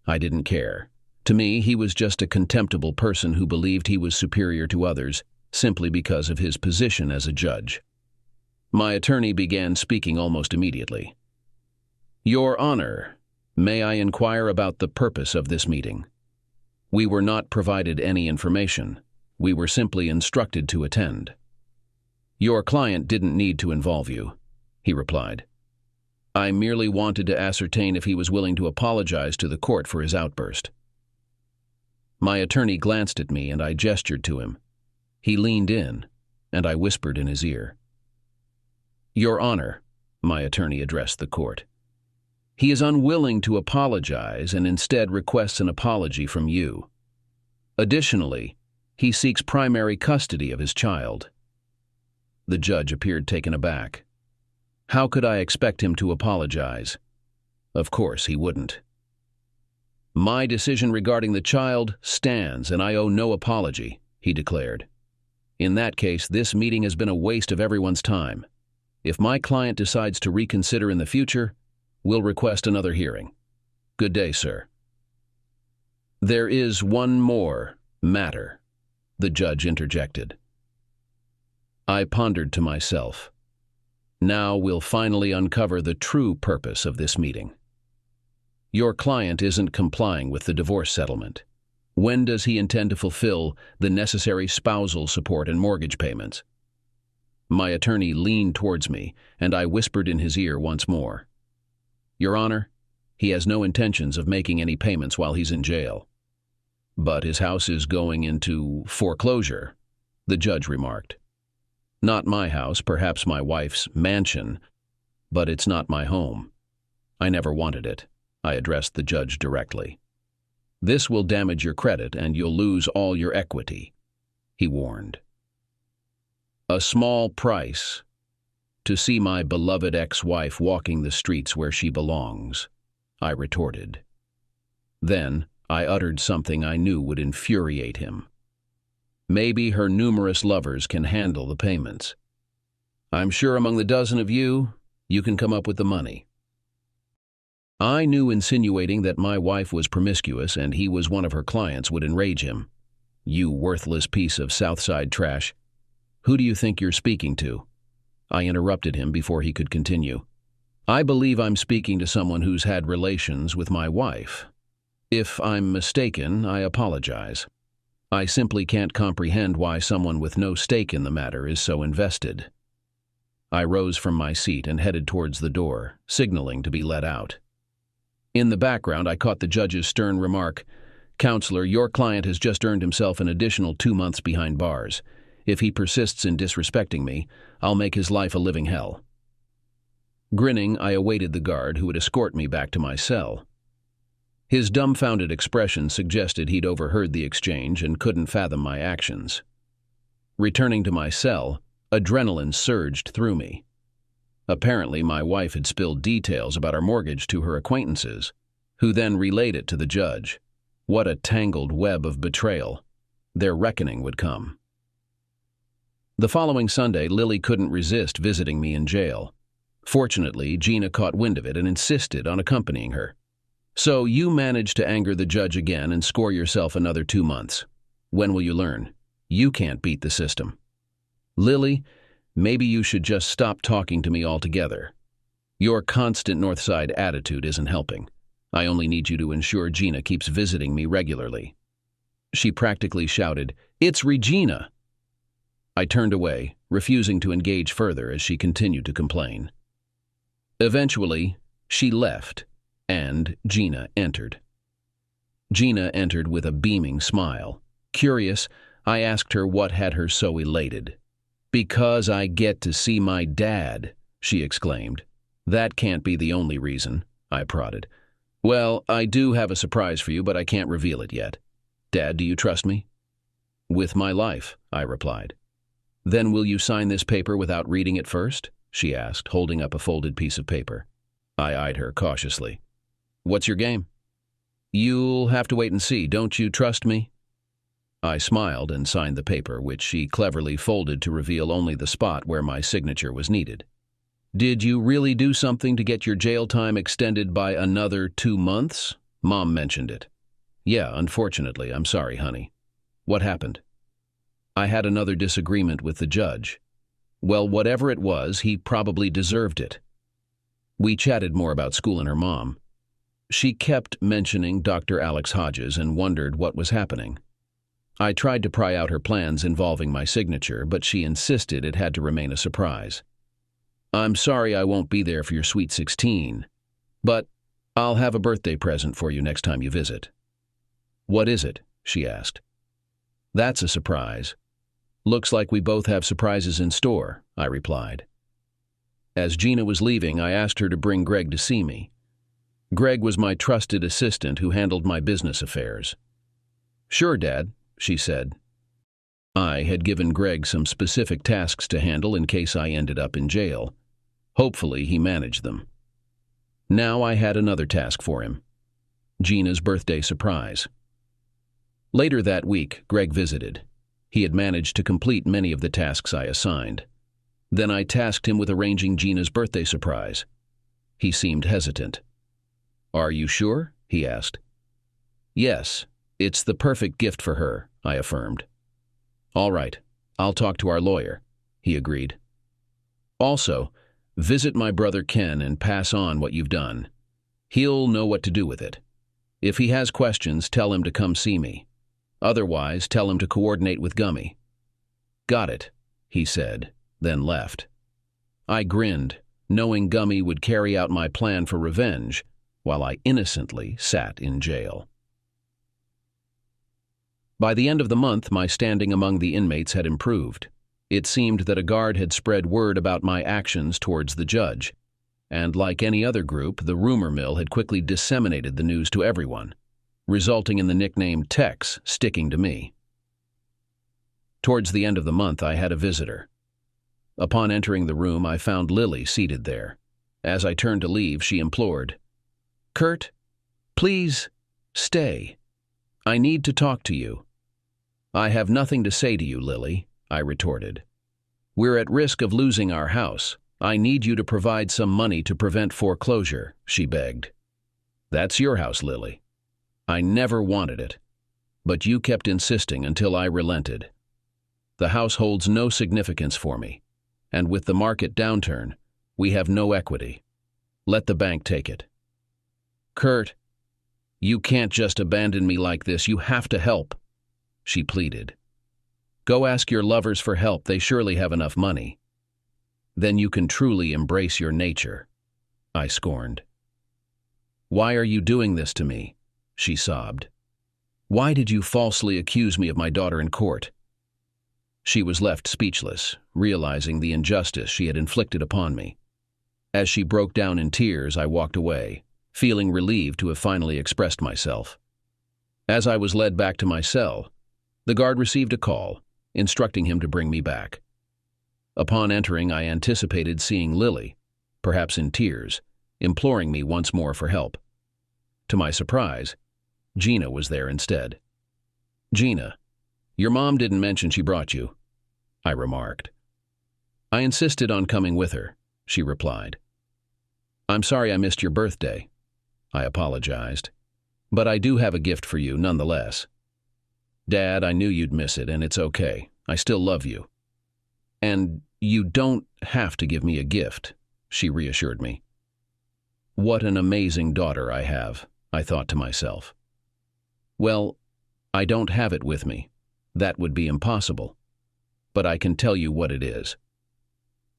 I didn't care. To me, he was just a contemptible person who believed he was superior to others simply because of his position as a judge. My attorney began speaking almost immediately. Your Honor, may I inquire about the purpose of this meeting? We were not provided any information. We were simply instructed to attend. Your client didn't need to involve you, he replied. I merely wanted to ascertain if he was willing to apologize to the court for his outburst. My attorney glanced at me and I gestured to him. He leaned in, and I whispered in his ear. Your Honor, my attorney addressed the court. He is unwilling to apologize and instead requests an apology from you. Additionally, he seeks primary custody of his child. The judge appeared taken aback. How could I expect him to apologize? Of course he wouldn't. My decision regarding the child stands and I owe no apology, he declared. In that case, this meeting has been a waste of everyone's time. If my client decides to reconsider in the future, we'll request another hearing. Good day, sir. There is one more matter, the judge interjected. I pondered to myself. Now we'll finally uncover the true purpose of this meeting. Your client isn't complying with the divorce settlement. When does he intend to fulfill the necessary spousal support and mortgage payments? My attorney leaned towards me, and I whispered in his ear once more. Your Honor, he has no intentions of making any payments while he's in jail. But his house is going into foreclosure, the judge remarked. Not my house, perhaps my wife's mansion. But it's not my home. I never wanted it. I addressed the judge directly. This will damage your credit and you'll lose all your equity, he warned. A small price to see my beloved ex-wife walking the streets where she belongs, I retorted. Then I uttered something I knew would infuriate him. Maybe her numerous lovers can handle the payments. I'm sure among the dozen of you, you can come up with the money. I knew insinuating that my wife was promiscuous and he was one of her clients would enrage him. You worthless piece of Southside trash. Who do you think you're speaking to? I interrupted him before he could continue. I believe I'm speaking to someone who's had relations with my wife. If I'm mistaken, I apologize. I simply can't comprehend why someone with no stake in the matter is so invested. I rose from my seat and headed towards the door, signaling to be let out. In the background, I caught the judge's stern remark, "Counselor, your client has just earned himself an additional 2 months behind bars. If he persists in disrespecting me, I'll make his life a living hell." Grinning, I awaited the guard who would escort me back to my cell. His dumbfounded expression suggested he'd overheard the exchange and couldn't fathom my actions. Returning to my cell, adrenaline surged through me. Apparently, my wife had spilled details about our mortgage to her acquaintances, who then relayed it to the judge. What a tangled web of betrayal. Their reckoning would come. The following Sunday, Lily couldn't resist visiting me in jail. Fortunately, Gina caught wind of it and insisted on accompanying her. So you managed to anger the judge again and score yourself another 2 months. When will you learn? You can't beat the system. Lily, maybe you should just stop talking to me altogether. Your constant Northside attitude isn't helping. I only need you to ensure Gina keeps visiting me regularly. She practically shouted, "It's Regina!" I turned away, refusing to engage further as she continued to complain. Eventually, she left, and Gina entered. Gina entered with a beaming smile. Curious, I asked her what had her so elated. "Because I get to see my dad," she exclaimed. "That can't be the only reason," I prodded. "Well, I do have a surprise for you, but I can't reveal it yet. Dad, do you trust me?" "With my life," I replied. "Then will you sign this paper without reading it first?" she asked, holding up a folded piece of paper. I eyed her cautiously. "What's your game?" "You'll have to wait and see. Don't you trust me?" I smiled and signed the paper, which she cleverly folded to reveal only the spot where my signature was needed. "Did you really do something to get your jail time extended by another 2 months? Mom mentioned it." "Yeah, unfortunately. I'm sorry, honey." "What happened?" "I had another disagreement with the judge." "Well, whatever it was, he probably deserved it." We chatted more about school and her mom. She kept mentioning Dr. Alex Hodges and wondered what was happening. I tried to pry out her plans involving my signature, but she insisted it had to remain a surprise. "I'm sorry I won't be there for your sweet 16, but I'll have a birthday present for you next time you visit." "What is it?" she asked. "That's a surprise. Looks like we both have surprises in store," I replied. As Gina was leaving, I asked her to bring Greg to see me. Greg was my trusted assistant who handled my business affairs. "Sure, Dad," she said. I had given Greg some specific tasks to handle in case I ended up in jail. Hopefully, he managed them. Now I had another task for him: Gina's birthday surprise. Later that week, Greg visited. He had managed to complete many of the tasks I assigned. Then I tasked him with arranging Gina's birthday surprise. He seemed hesitant. "Are you sure?" he asked. "Yes, it's the perfect gift for her," I affirmed. "All right, I'll talk to our lawyer," he agreed. "Also, visit my brother Ken and pass on what you've done. He'll know what to do with it. If he has questions, tell him to come see me. Otherwise, tell him to coordinate with Gummy." "Got it," he said, then left. I grinned, knowing Gummy would carry out my plan for revenge while I innocently sat in jail. By the end of the month, my standing among the inmates had improved. It seemed that a guard had spread word about my actions towards the judge. and like any other group, the rumor mill had quickly disseminated the news to everyone, resulting in the nickname Tex sticking to me. Towards the end of the month, I had a visitor. Upon entering the room, I found Lily seated there. As I turned to leave, she implored, "Kurt, please, stay. I need to talk to you." "I have nothing to say to you, Lily," I retorted. "We're at risk of losing our house. I need you to provide some money to prevent foreclosure," she begged. "That's your house, Lily. I never wanted it, but you kept insisting until I relented. The house holds no significance for me, and with the market downturn, we have no equity. Let the bank take it." "Kurt, you can't just abandon me like this. You have to help," she pleaded. "Go ask your lovers for help. They surely have enough money. Then you can truly embrace your nature," I scorned. "Why are you doing this to me?" she sobbed. "Why did you falsely accuse me of my daughter in court?" She was left speechless, realizing the injustice she had inflicted upon me. As she broke down in tears, I walked away, feeling relieved to have finally expressed myself. As I was led back to my cell, the guard received a call, instructing him to bring me back. Upon entering, I anticipated seeing Lily, perhaps in tears, imploring me once more for help. To my surprise, Gina was there instead. "Gina, your mom didn't mention she brought you," I remarked. "I insisted on coming with her," she replied. "I'm sorry I missed your birthday," I apologized, "but I do have a gift for you nonetheless." "Dad, I knew you'd miss it, and it's okay. I still love you." "And you don't have to give me a gift," she reassured me. What an amazing daughter I have, I thought to myself. Well, I don't have it with me. That would be impossible. But I can tell you what it is.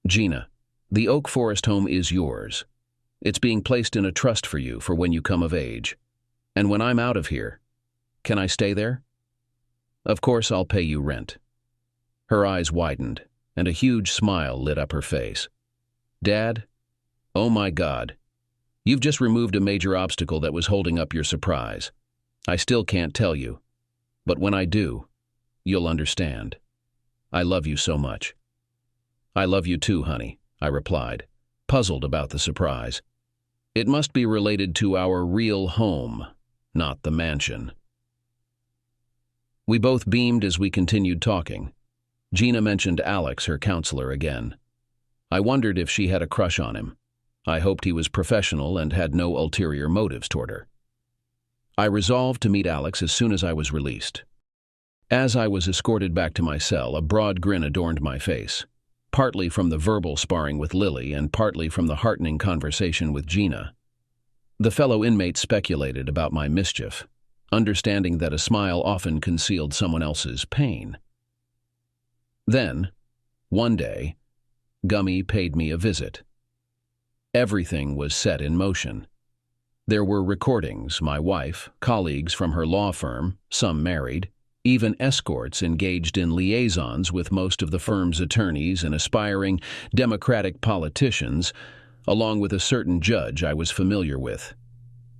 Gina, the Oak Forest home is yours. It's being placed in a trust for you for when you come of age. And when I'm out of here, can I stay there? Of course I'll pay you rent. Her eyes widened, and a huge smile lit up her face. Dad, oh my God, you've just removed a major obstacle that was holding up your surprise. I still can't tell you, but when I do, you'll understand. I love you so much. I love you too, honey, I replied, puzzled about the surprise. It must be related to our real home, not the mansion. We both beamed as we continued talking. Gina mentioned Alex, her counselor, again. I wondered if she had a crush on him. I hoped he was professional and had no ulterior motives toward her. I resolved to meet Alex as soon as I was released. As I was escorted back to my cell, a broad grin adorned my face, partly from the verbal sparring with Lily and partly from the heartening conversation with Gina. The fellow inmates speculated about my mischief, understanding that a smile often concealed someone else's pain. Then, one day, Gummy paid me a visit. Everything was set in motion. There were recordings, my wife, colleagues from her law firm, some married, even escorts engaged in liaisons with most of the firm's attorneys and aspiring Democratic politicians, along with a certain judge I was familiar with.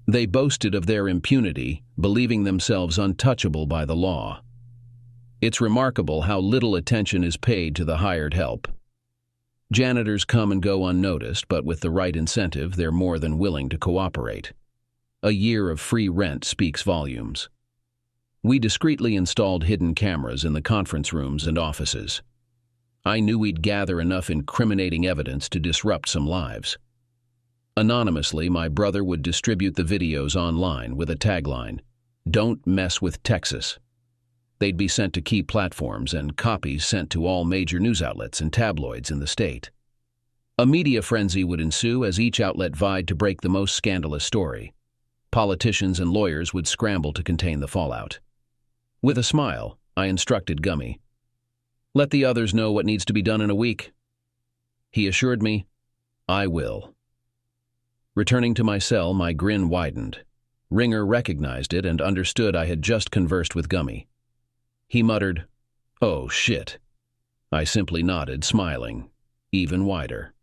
They boasted of their impunity, believing themselves untouchable by the law. It's remarkable how little attention is paid to the hired help. Janitors come and go unnoticed, but with the right incentive, they're more than willing to cooperate. A year of free rent speaks volumes. We discreetly installed hidden cameras in the conference rooms and offices. I knew we'd gather enough incriminating evidence to disrupt some lives. Anonymously, my brother would distribute the videos online with a tagline, "Don't mess with Texas." They'd be sent to key platforms and copies sent to all major news outlets and tabloids in the state. A media frenzy would ensue as each outlet vied to break the most scandalous story. Politicians and lawyers would scramble to contain the fallout. With a smile, I instructed Gummy, "Let the others know what needs to be done in a week." He assured me, "I will." Returning to my cell, my grin widened. Ringer recognized it and understood I had just conversed with Gummy. He muttered, "Oh, shit." I simply nodded, smiling, even wider.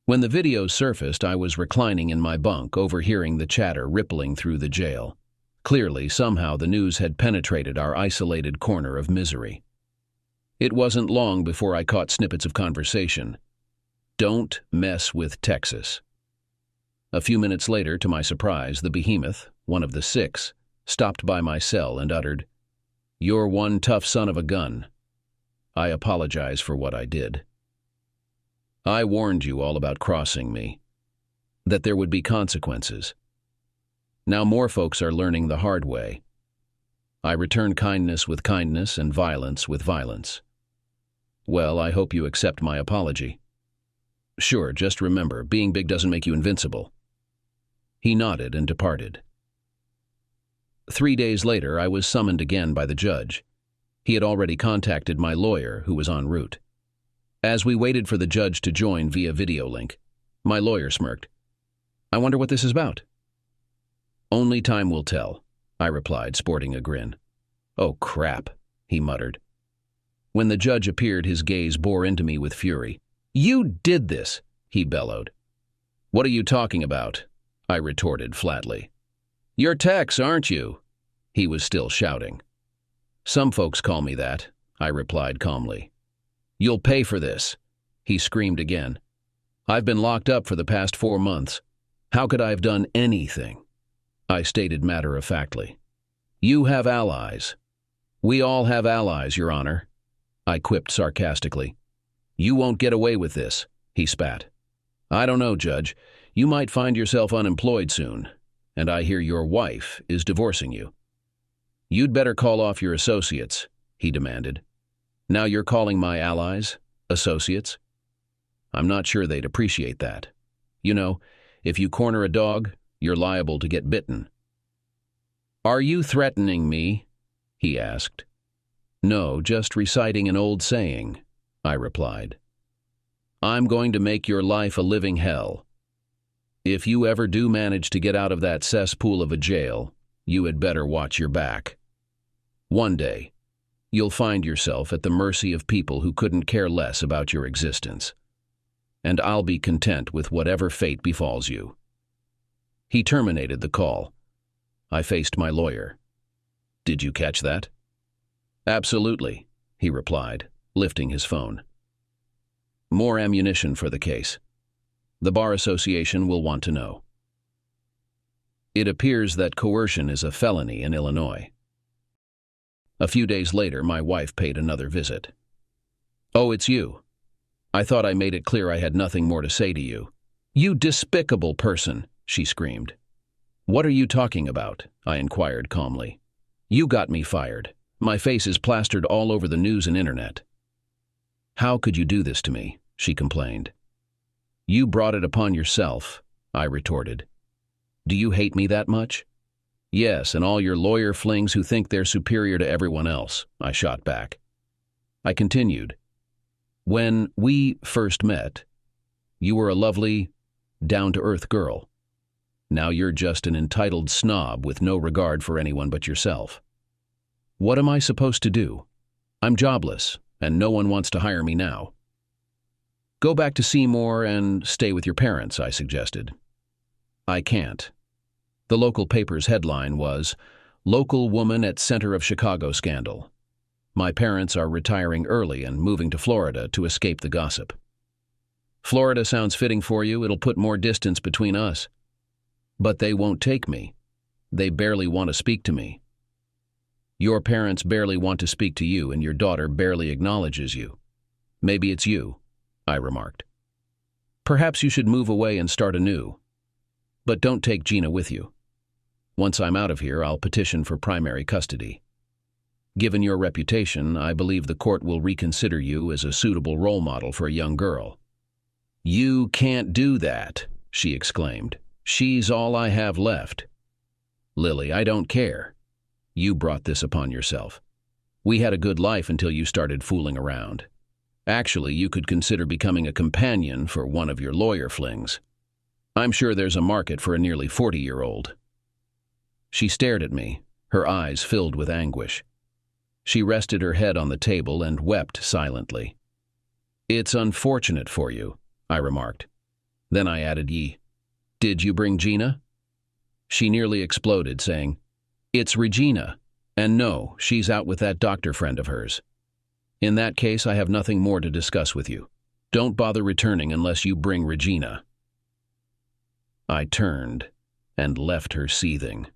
When the video surfaced, I was reclining in my bunk, overhearing the chatter rippling through the jail. Clearly, somehow the news had penetrated our isolated corner of misery. It wasn't long before I caught snippets of conversation. Don't mess with Texas. A few minutes later, to my surprise, the behemoth, one of the 6, stopped by my cell and uttered, "You're one tough son of a gun. I apologize for what I did. I warned you all about crossing me, that there would be consequences. Now more folks are learning the hard way. I return kindness with kindness and violence with violence. Well, I hope you accept my apology. Sure, just remember, being big doesn't make you invincible." He nodded and departed. 3 days later, I was summoned again by the judge. He had already contacted my lawyer, who was en route. As we waited for the judge to join via video link, my lawyer smirked. "I wonder what this is about." "Only time will tell," I replied, sporting a grin. "Oh, crap," he muttered. When the judge appeared, his gaze bore into me with fury. "You did this," he bellowed. "What are you talking about?" I retorted flatly. "You're Tex, aren't you?" He was still shouting. "Some folks call me that," I replied calmly. "You'll pay for this," he screamed again. "I've been locked up for the past 4 months. How could I have done anything?" I stated matter-of-factly. "You have allies." "We all have allies, Your Honor," I quipped sarcastically. "You won't get away with this," he spat. "I don't know, Judge. You might find yourself unemployed soon, and I hear your wife is divorcing you." "You'd better call off your associates," he demanded. "Now you're calling my allies associates? I'm not sure they'd appreciate that. You know, if you corner a dog, you're liable to get bitten." "Are you threatening me?" he asked. "No, just reciting an old saying," I replied. "I'm going to make your life a living hell. If you ever do manage to get out of that cesspool of a jail, you had better watch your back. One day, you'll find yourself at the mercy of people who couldn't care less about your existence. And I'll be content with whatever fate befalls you." He terminated the call. I faced my lawyer. "Did you catch that?" "Absolutely," he replied, lifting his phone. "More ammunition for the case. The Bar Association will want to know." It appears that coercion is a felony in Illinois. A few days later, my wife paid another visit. "Oh, it's you. I thought I made it clear I had nothing more to say to you." "You despicable person," she screamed. "What are you talking about?" I inquired calmly. "You got me fired. My face is plastered all over the news and internet." "How could you do this to me?" she complained. "You brought it upon yourself," I retorted. "Do you hate me that much?" "Yes, and all your lawyer flings who think they're superior to everyone else," I shot back. I continued. "When we first met, you were a lovely, down-to-earth girl. Now you're just an entitled snob with no regard for anyone but yourself. What am I supposed to do? I'm jobless, and no one wants to hire me now." "Go back to Seymour and stay with your parents," I suggested. "I can't." The local paper's headline was, "Local Woman at Center of Chicago Scandal. My parents are retiring early and moving to Florida to escape the gossip." "Florida sounds fitting for you. It'll put more distance between us." "But they won't take me. They barely want to speak to me." "Your parents barely want to speak to you, and your daughter barely acknowledges you. Maybe it's you," I remarked. "Perhaps you should move away and start anew. But don't take Gina with you. Once I'm out of here, I'll petition for primary custody. Given your reputation, I believe the court will reconsider you as a suitable role model for a young girl." "You can't do that," she exclaimed. "She's all I have left." "Lily, I don't care. You brought this upon yourself. We had a good life until you started fooling around. Actually, you could consider becoming a companion for one of your lawyer flings. I'm sure there's a market for a nearly 40-year-old. She stared at me, her eyes filled with anguish. She rested her head on the table and wept silently. "It's unfortunate for you," I remarked. Then I added, Did you bring Gina? She nearly exploded, saying, It's Regina, and no, she's out with that doctor friend of hers. In that case, I have nothing more to discuss with you. Don't bother returning unless you bring Regina. I turned and left her seething.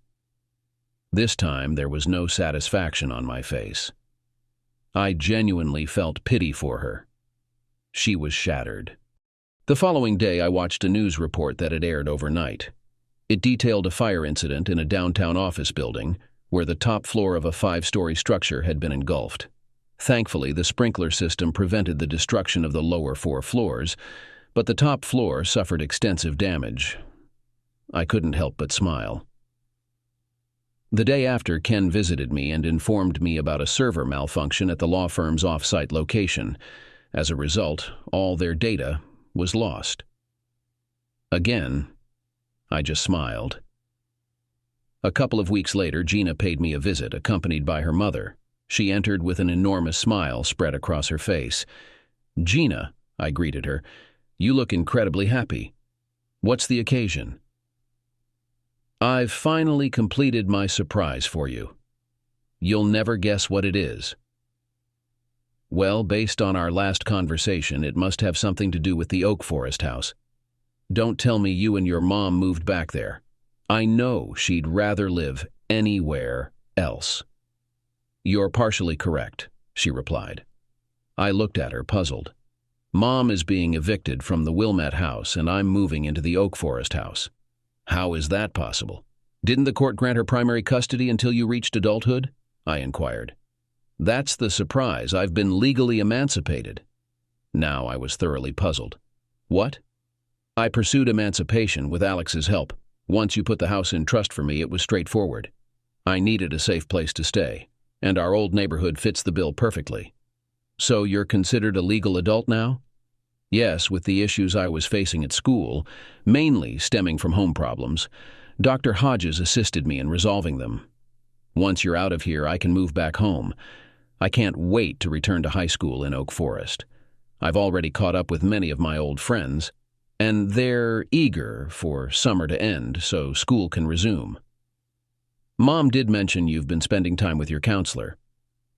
This time there was no satisfaction on my face. I genuinely felt pity for her. She was shattered. The following day I watched a news report that had aired overnight. It detailed a fire incident in a downtown office building where the top floor of a 5-story structure had been engulfed. Thankfully, the sprinkler system prevented the destruction of the lower 4 floors, but the top floor suffered extensive damage. I couldn't help but smile. The day after, Ken visited me and informed me about a server malfunction at the law firm's off-site location. As a result, all their data was lost. Again, I just smiled. A couple of weeks later, Gina paid me a visit, accompanied by her mother. She entered with an enormous smile spread across her face. "Gina," I greeted her, "you look incredibly happy. What's the occasion?" "I've finally completed my surprise for you. You'll never guess what it is." "Well, based on our last conversation, it must have something to do with the Oak Forest house. Don't tell me you and your mom moved back there. I know she'd rather live anywhere else." "You're partially correct," she replied. I looked at her, puzzled. "Mom is being evicted from the Wilmette house, and I'm moving into the Oak Forest house. How is that possible? Didn't the court grant her primary custody until you reached adulthood?" I inquired. "That's the surprise. I've been legally emancipated." Now I was thoroughly puzzled. "What?" "I pursued emancipation with Alex's help. Once you put the house in trust for me, it was straightforward. I needed a safe place to stay, and our old neighborhood fits the bill perfectly." "So you're considered a legal adult now?" "Yes, with the issues I was facing at school, mainly stemming from home problems. Dr. Hodges assisted me in resolving them. Once you're out of here, I can move back home. I can't wait to return to high school in Oak Forest. I've already caught up with many of my old friends, and they're eager for summer to end so school can resume." "Mom did mention you've been spending time with your counselor."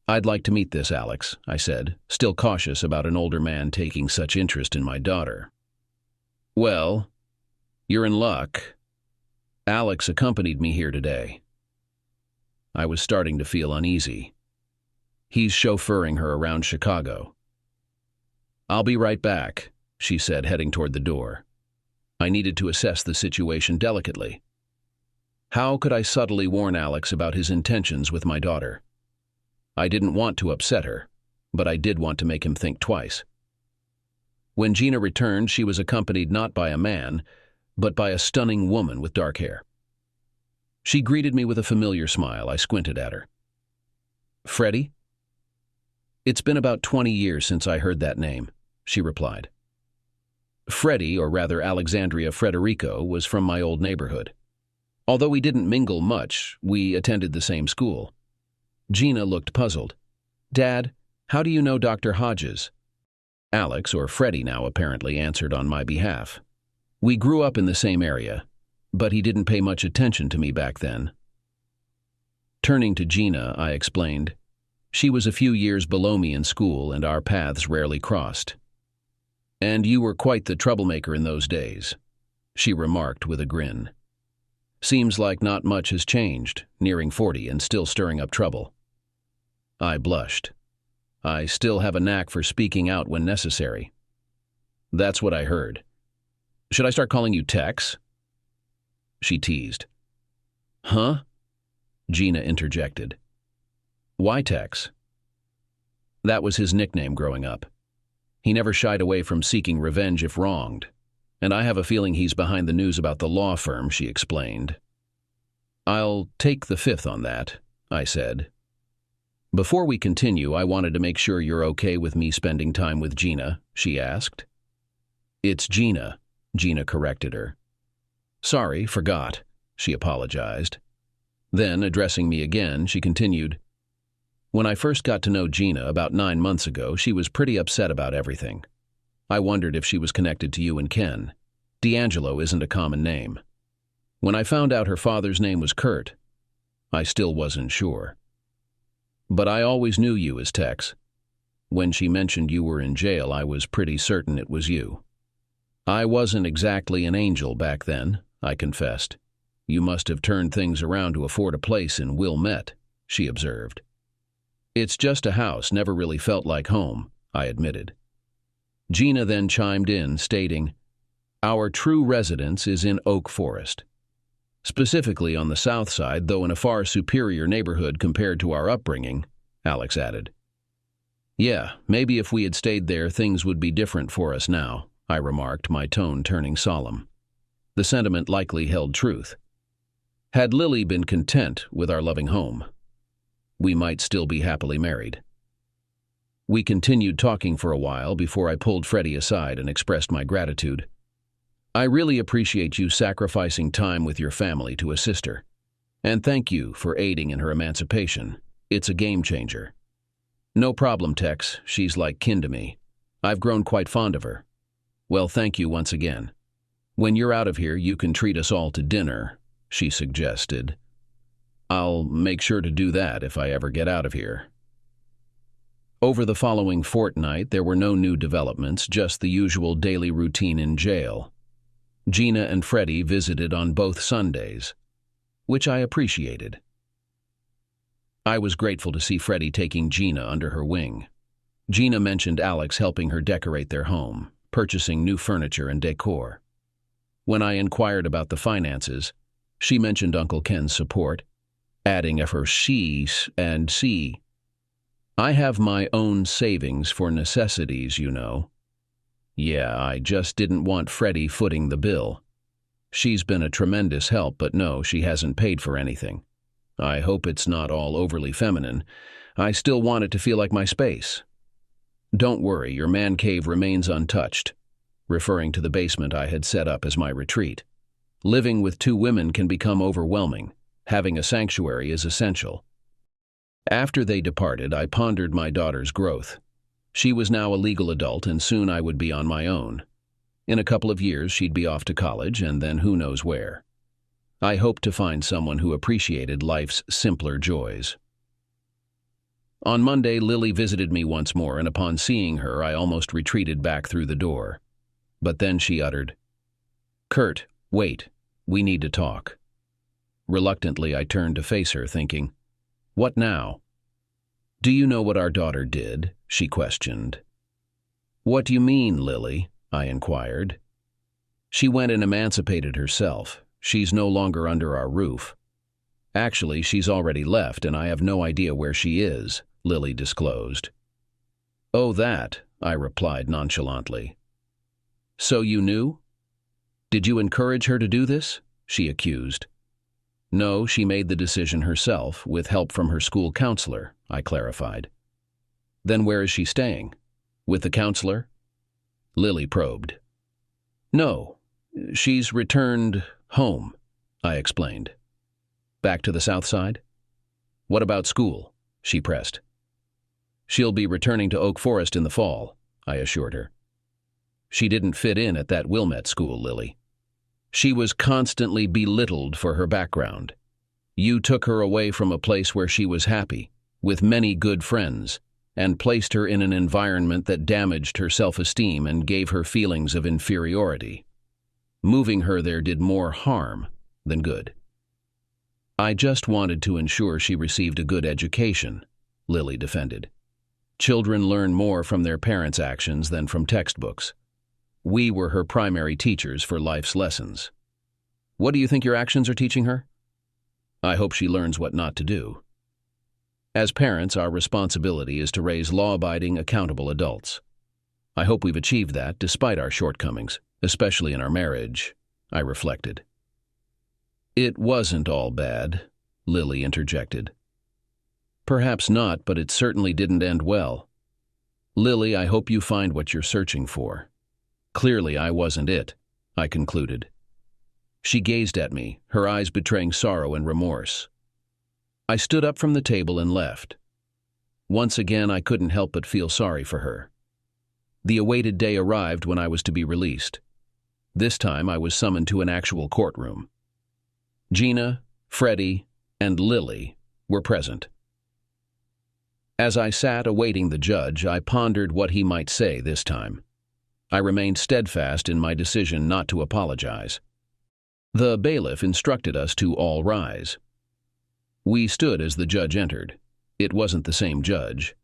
"I'd like to meet this Alex," I said, still cautious about an older man taking such interest in my daughter. "Well, you're in luck. Alex accompanied me here today." I was starting to feel uneasy. "He's chauffeuring her around Chicago." "I'll be right back," she said, heading toward the door. I needed to assess the situation delicately. How could I subtly warn Alex about his intentions with my daughter? I didn't want to upset her, but I did want to make him think twice. When Gina returned, she was accompanied not by a man, but by a stunning woman with dark hair. She greeted me with a familiar smile. I squinted at her. "Freddie?" "It's been about 20 years since I heard that name," she replied. Freddie, or rather Alexandria Frederico, was from my old neighborhood. Although we didn't mingle much, we attended the same school. Gina looked puzzled. "Dad, how do you know Dr. Hodges?" Alex, or Freddie now apparently, answered on my behalf. "We grew up in the same area, but he didn't pay much attention to me back then." Turning to Gina, I explained, "She was a few years below me in school, and our paths rarely crossed." "And you were quite the troublemaker in those days," she remarked with a grin. "Seems like not much has changed, nearing 40 and still stirring up trouble." I blushed. "I still have a knack for speaking out when necessary." "That's what I heard. Should I start calling you Tex?" She teased. "Huh?" Gina interjected. "Why Tex?" "That was his nickname growing up. He never shied away from seeking revenge if wronged. And I have a feeling he's behind the news about the law firm," she explained. "I'll take the fifth on that," I said. "Before we continue, I wanted to make sure you're okay with me spending time with Gina," she asked. "It's Gina," Gina corrected her. "Sorry, forgot," she apologized. Then, addressing me again, she continued, "When I first got to know Gina about 9 months ago, she was pretty upset about everything. I wondered if she was connected to you and Ken. D'Angelo isn't a common name. When I found out her father's name was Kurt, I still wasn't sure. But I always knew you as Tex. When she mentioned you were in jail, I was pretty certain it was you. I wasn't exactly an angel back then, I confessed. You must have turned things around to afford a place in Wilmette, she observed. It's just a house, never really felt like home, I admitted. Gina then chimed in, stating, Our true residence is in Oak Forest. Specifically on the south side, though in a far superior neighborhood compared to our upbringing, Alex added. Yeah, maybe if we had stayed there, things would be different for us now, I remarked, my tone turning solemn. The sentiment likely held truth. Had Lily been content with our loving home, we might still be happily married. We continued talking for a while before I pulled Freddie aside and expressed my gratitude. I really appreciate you sacrificing time with your family to assist her. And thank you for aiding in her emancipation. It's a game changer. No problem, Tex. She's like kin to me. I've grown quite fond of her. Well, thank you once again. When you're out of here, you can treat us all to dinner, she suggested. I'll make sure to do that if I ever get out of here. Over the following fortnight, there were no new developments, just the usual daily routine in jail. Gina and Freddie visited on both Sundays, which I appreciated. I was grateful to see Freddie taking Gina under her wing. Gina mentioned Alex helping her decorate their home, purchasing new furniture and decor. When I inquired about the finances, she mentioned Uncle Ken's support, adding of her she's and see. I have my own savings for necessities, you know. Yeah, I just didn't want Freddie footing the bill. She's been a tremendous help, but no, she hasn't paid for anything. I hope it's not all overly feminine. I still want it to feel like my space. Don't worry, your man cave remains untouched, referring to the basement I had set up as my retreat. Living with two women can become overwhelming. Having a sanctuary is essential. After they departed, I pondered my daughter's growth. She was now a legal adult, and soon I would be on my own. In a couple of years, she'd be off to college, and then who knows where. I hoped to find someone who appreciated life's simpler joys. On Monday, Lily visited me once more, and upon seeing her, I almost retreated back through the door. But then she uttered, "Kurt, wait, we need to talk." Reluctantly, I turned to face her, thinking, "What now?" "Do you know what our daughter did?" she questioned. "What do you mean, Lily?" I inquired. "She went and emancipated herself. She's no longer under our roof. Actually, she's already left, and I have no idea where she is," Lily disclosed. "Oh, that," I replied nonchalantly. "So you knew? Did you encourage her to do this?" she accused. "No, she made the decision herself, with help from her school counselor," I clarified. "Then where is she staying? With the counselor?" Lily probed. "No, she's returned home," I explained. "Back to the south side?" "What about school?" she pressed. "She'll be returning to Oak Forest in the fall," I assured her. "She didn't fit in at that Wilmette school, Lily. She was constantly belittled for her background. You took her away from a place where she was happy, with many good friends, and placed her in an environment that damaged her self-esteem and gave her feelings of inferiority. Moving her there did more harm than good." "I just wanted to ensure she received a good education," Lily defended. "Children learn more from their parents' actions than from textbooks. We were her primary teachers for life's lessons. What do you think your actions are teaching her? I hope she learns what not to do. As parents, our responsibility is to raise law-abiding, accountable adults. I hope we've achieved that despite our shortcomings, especially in our marriage," I reflected. "It wasn't all bad," Lily interjected. "Perhaps not, but it certainly didn't end well. Lily, I hope you find what you're searching for." Clearly, I wasn't it, I concluded. She gazed at me, her eyes betraying sorrow and remorse. I stood up from the table and left. Once again, I couldn't help but feel sorry for her. The awaited day arrived when I was to be released. This time I was summoned to an actual courtroom. Gina, Freddie, and Lily were present. As I sat awaiting the judge, I pondered what he might say this time. I remained steadfast in my decision not to apologize. The bailiff instructed us to all rise. We stood as the judge entered. It wasn't the same judge.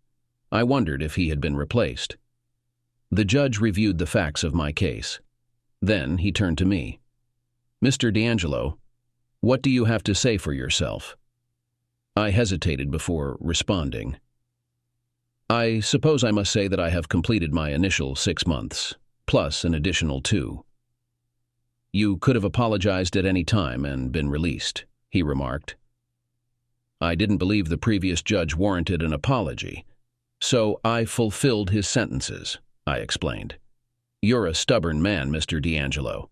I wondered if he had been replaced. The judge reviewed the facts of my case. Then he turned to me. "Mr. D'Angelo, what do you have to say for yourself?" I hesitated before responding. "I suppose I must say that I have completed my initial 6 months, plus an additional 2. "You could have apologized at any time and been released," he remarked. I didn't believe the previous judge warranted an apology, so I fulfilled his sentences, I explained. "You're a stubborn man, Mr. D'Angelo."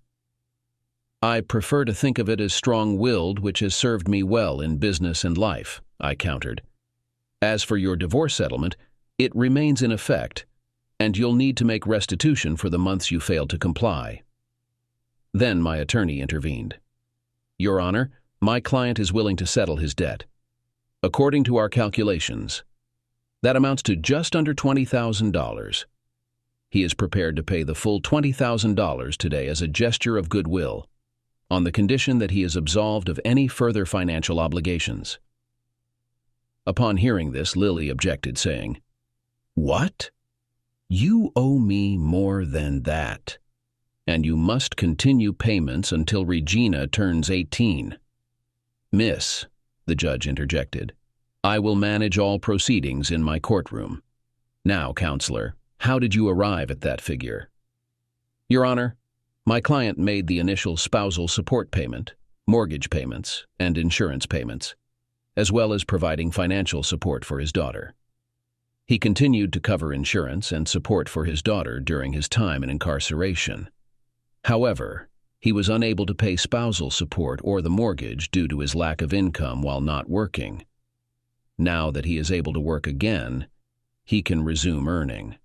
"I prefer to think of it as strong-willed, which has served me well in business and life," I countered. "As for your divorce settlement, it remains in effect, and you'll need to make restitution for the months you failed to comply." Then my attorney intervened. "Your Honor, my client is willing to settle his debt. According to our calculations, that amounts to just under $20,000. He is prepared to pay the full $20,000 today as a gesture of goodwill, on the condition that he is absolved of any further financial obligations." Upon hearing this, Lily objected, saying, "What? You owe me more than that, and you must continue payments until Regina turns 18. "Miss," the judge interjected, "I will manage all proceedings in my courtroom. Now, counselor, how did you arrive at that figure?" "Your Honor, my client made the initial spousal support payment, mortgage payments, and insurance payments, as well as providing financial support for his daughter. He continued to cover insurance and support for his daughter during his time in incarceration. However, he was unable to pay spousal support or the mortgage due to his lack of income while not working. Now that he is able to work again, he can resume earning."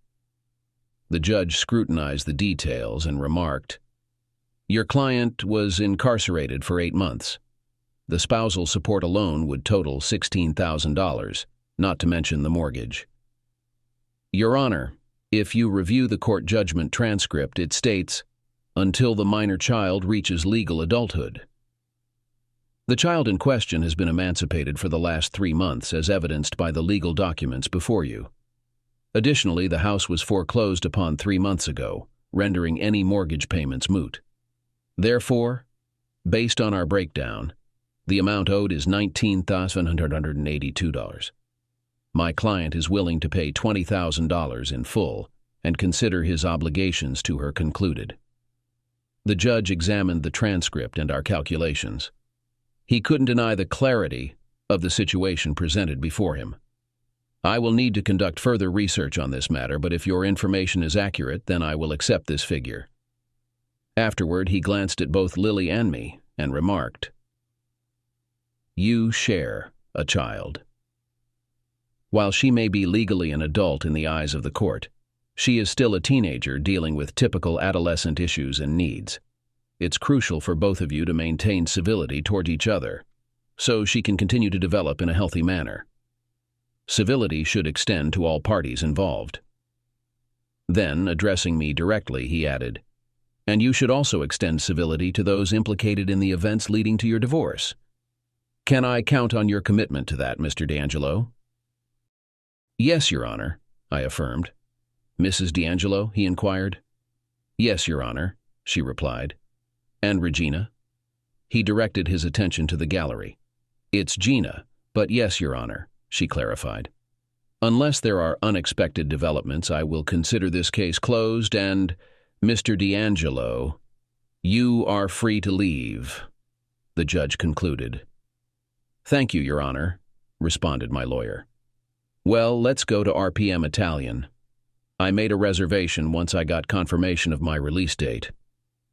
The judge scrutinized the details and remarked, "Your client was incarcerated for 8 months. The spousal support alone would total $16,000, not to mention the mortgage." "Your Honor, if you review the court judgment transcript, it states, 'until the minor child reaches legal adulthood.' The child in question has been emancipated for the last 3 months, as evidenced by the legal documents before you. Additionally, the house was foreclosed upon 3 months ago, rendering any mortgage payments moot. Therefore, based on our breakdown, the amount owed is $19,782. My client is willing to pay $20,000 in full and consider his obligations to her concluded." The judge examined the transcript and our calculations. He couldn't deny the clarity of the situation presented before him. "I will need to conduct further research on this matter, but if your information is accurate, then I will accept this figure." Afterward, he glanced at both Lily and me and remarked, "You share a child. While she may be legally an adult in the eyes of the court, she is still a teenager dealing with typical adolescent issues and needs. It's crucial for both of you to maintain civility toward each other, so she can continue to develop in a healthy manner. Civility should extend to all parties involved." Then, addressing me directly, he added, "And you should also extend civility to those implicated in the events leading to your divorce. Can I count on your commitment to that, Mr. D'Angelo?" "Yes, Your Honor," I affirmed. "Mrs. D'Angelo?" he inquired. "Yes, Your Honor," she replied. "And Regina?" He directed his attention to the gallery. "It's Gina, but yes, Your Honor," she clarified. "Unless there are unexpected developments, I will consider this case closed and, Mr. D'Angelo, you are free to leave," the judge concluded. "Thank you, Your Honor," responded my lawyer. "Well, let's go to RPM Italian. I made a reservation once I got confirmation of my release date.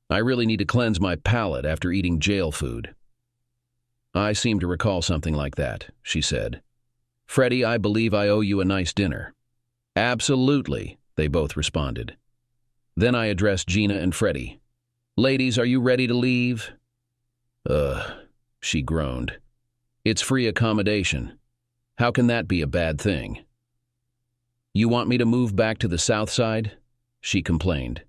I really need to cleanse my palate after eating jail food." "I seem to recall something like that," she said. "Freddie, I believe I owe you a nice dinner." "Absolutely," they both responded. Then I addressed Gina and Freddie. Ladies, are you ready to leave? Ugh, she groaned. It's free accommodation. How can that be a bad thing? You want me to move back to the south side? She complained.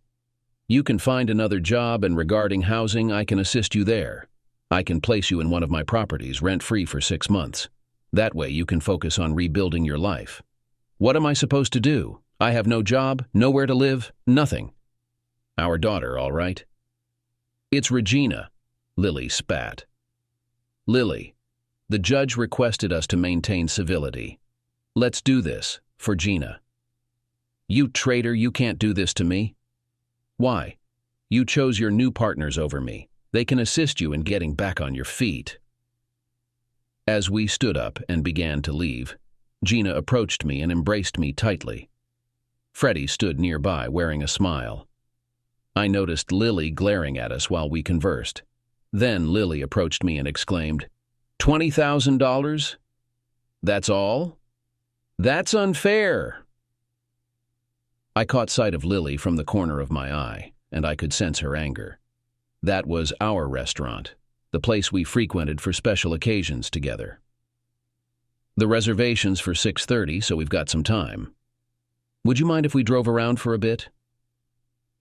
You can find another job, and regarding housing, I can assist you there. I can place you in one of my properties, rent-free for 6 months. That way you can focus on rebuilding your life. What am I supposed to do? I have no job, nowhere to live, nothing. Our daughter, all right? It's Regina, Lily spat. Lily, the judge requested us to maintain civility. Let's do this, for Gina. You traitor, you can't do this to me. Why? You chose your new partners over me. They can assist you in getting back on your feet. As we stood up and began to leave, Gina approached me and embraced me tightly. Freddie stood nearby wearing a smile. I noticed Lily glaring at us while we conversed. Then Lily approached me and exclaimed, $20,000? That's all? That's unfair. I caught sight of Lily from the corner of my eye, and I could sense her anger. That was our restaurant, the place we frequented for special occasions together. The reservation's for 6:30, so we've got some time. Would you mind if we drove around for a bit?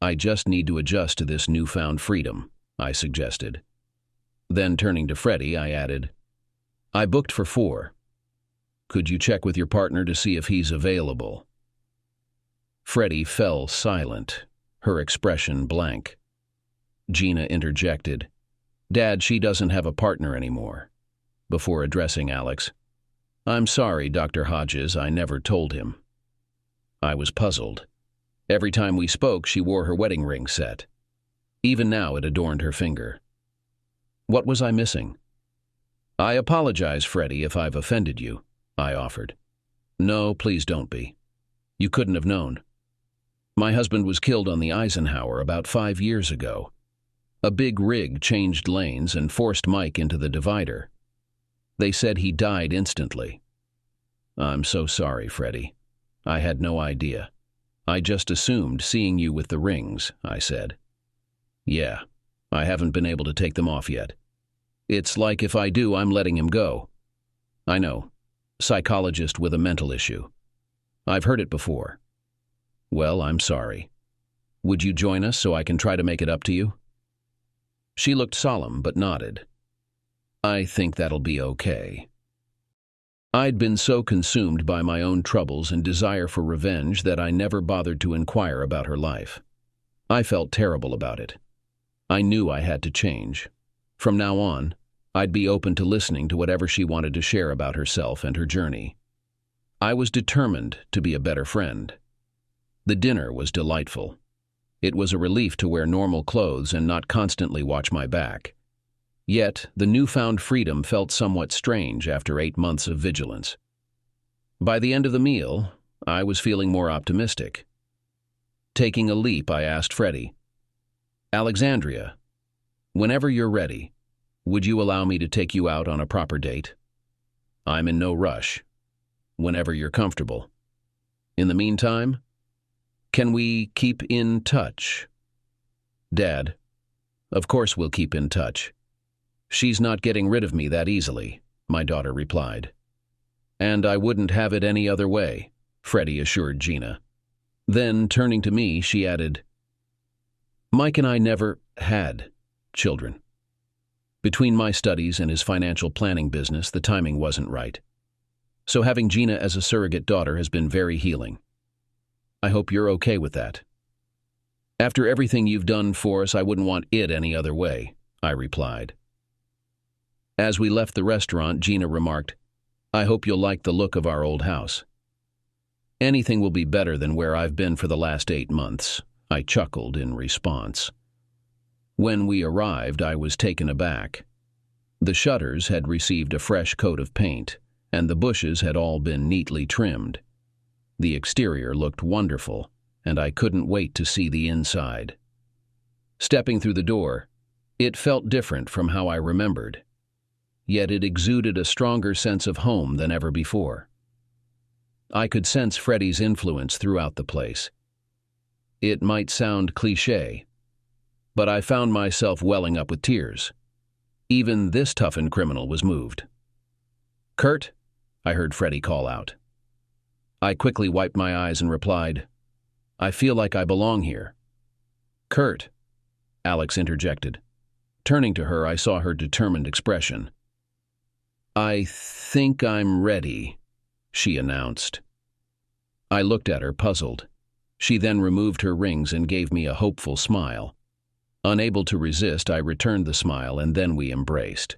I just need to adjust to this newfound freedom, I suggested. Then turning to Freddie, I added, I booked for 4. Could you check with your partner to see if he's available? Freddie fell silent, her expression blank. Gina interjected, Dad, she doesn't have a partner anymore. Before addressing Alex, I'm sorry, Dr. Hodges, I never told him. I was puzzled. Every time we spoke, she wore her wedding ring set. Even now, it adorned her finger. What was I missing? I apologize, Freddie, if I've offended you, I offered. No, please don't be. You couldn't have known. My husband was killed on the Eisenhower about 5 years ago. A big rig changed lanes and forced Mike into the divider. They said he died instantly. I'm so sorry, Freddie. I had no idea. I just assumed seeing you with the rings, I said. Yeah, I haven't been able to take them off yet. It's like if I do, I'm letting him go. I know. Psychologist with a mental issue. I've heard it before. Well, I'm sorry. Would you join us so I can try to make it up to you? She looked solemn but nodded. I think that'll be okay. I'd been so consumed by my own troubles and desire for revenge that I never bothered to inquire about her life. I felt terrible about it. I knew I had to change. From now on, I'd be open to listening to whatever she wanted to share about herself and her journey. I was determined to be a better friend. The dinner was delightful. It was a relief to wear normal clothes and not constantly watch my back. Yet, the newfound freedom felt somewhat strange after 8 months of vigilance. By the end of the meal, I was feeling more optimistic. Taking a leap, I asked Freddie, Alexandria, whenever you're ready, would you allow me to take you out on a proper date? I'm in no rush. Whenever you're comfortable. In the meantime, can we keep in touch? Dad, of course we'll keep in touch. She's not getting rid of me that easily, my daughter replied. And I wouldn't have it any other way, Freddie assured Gina. Then, turning to me, she added, Mike and I never had children. Between my studies and his financial planning business, the timing wasn't right. So having Gina as a surrogate daughter has been very healing. I hope you're okay with that. After everything you've done for us, I wouldn't want it any other way, I replied. As we left the restaurant, Gina remarked, I hope you'll like the look of our old house. Anything will be better than where I've been for the last 8 months, I chuckled in response. When we arrived, I was taken aback. The shutters had received a fresh coat of paint, and the bushes had all been neatly trimmed. The exterior looked wonderful, and I couldn't wait to see the inside. Stepping through the door, it felt different from how I remembered. Yet it exuded a stronger sense of home than ever before. I could sense Freddie's influence throughout the place. It might sound cliché, but I found myself welling up with tears. Even this toughened criminal was moved. "Kurt," I heard Freddie call out. I quickly wiped my eyes and replied, "I feel like I belong here." "Kurt," Alex interjected. Turning to her, I saw her determined expression. "I think I'm ready," she announced. I looked at her, puzzled. She then removed her rings and gave me a hopeful smile. Unable to resist, I returned the smile, and then we embraced.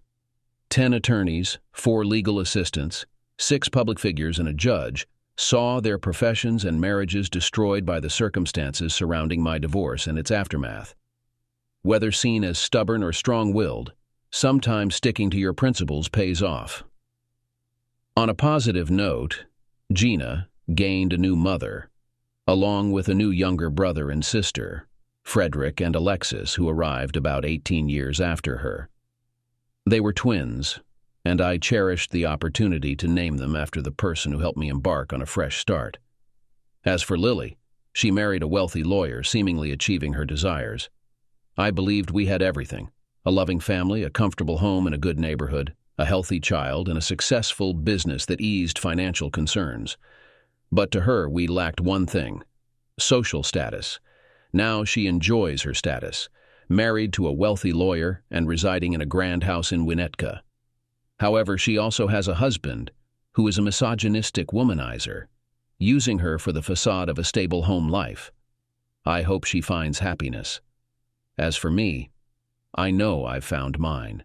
10 attorneys, 4 legal assistants, 6 public figures, and a judge saw their professions and marriages destroyed by the circumstances surrounding my divorce and its aftermath. Whether seen as stubborn or strong-willed, sometimes sticking to your principles pays off. On a positive note, Gina gained a new mother, along with a new younger brother and sister, Frederick and Alexis, who arrived about 18 years after her. They were twins, and I cherished the opportunity to name them after the person who helped me embark on a fresh start. As for Lily, she married a wealthy lawyer, seemingly achieving her desires. I believed we had everything: a loving family, a comfortable home in a good neighborhood, a healthy child, and a successful business that eased financial concerns. But to her, we lacked one thing: social status. Now she enjoys her status, married to a wealthy lawyer and residing in a grand house in Winnetka. However, she also has a husband who is a misogynistic womanizer, using her for the facade of a stable home life. I hope she finds happiness. As for me, I know I've found mine.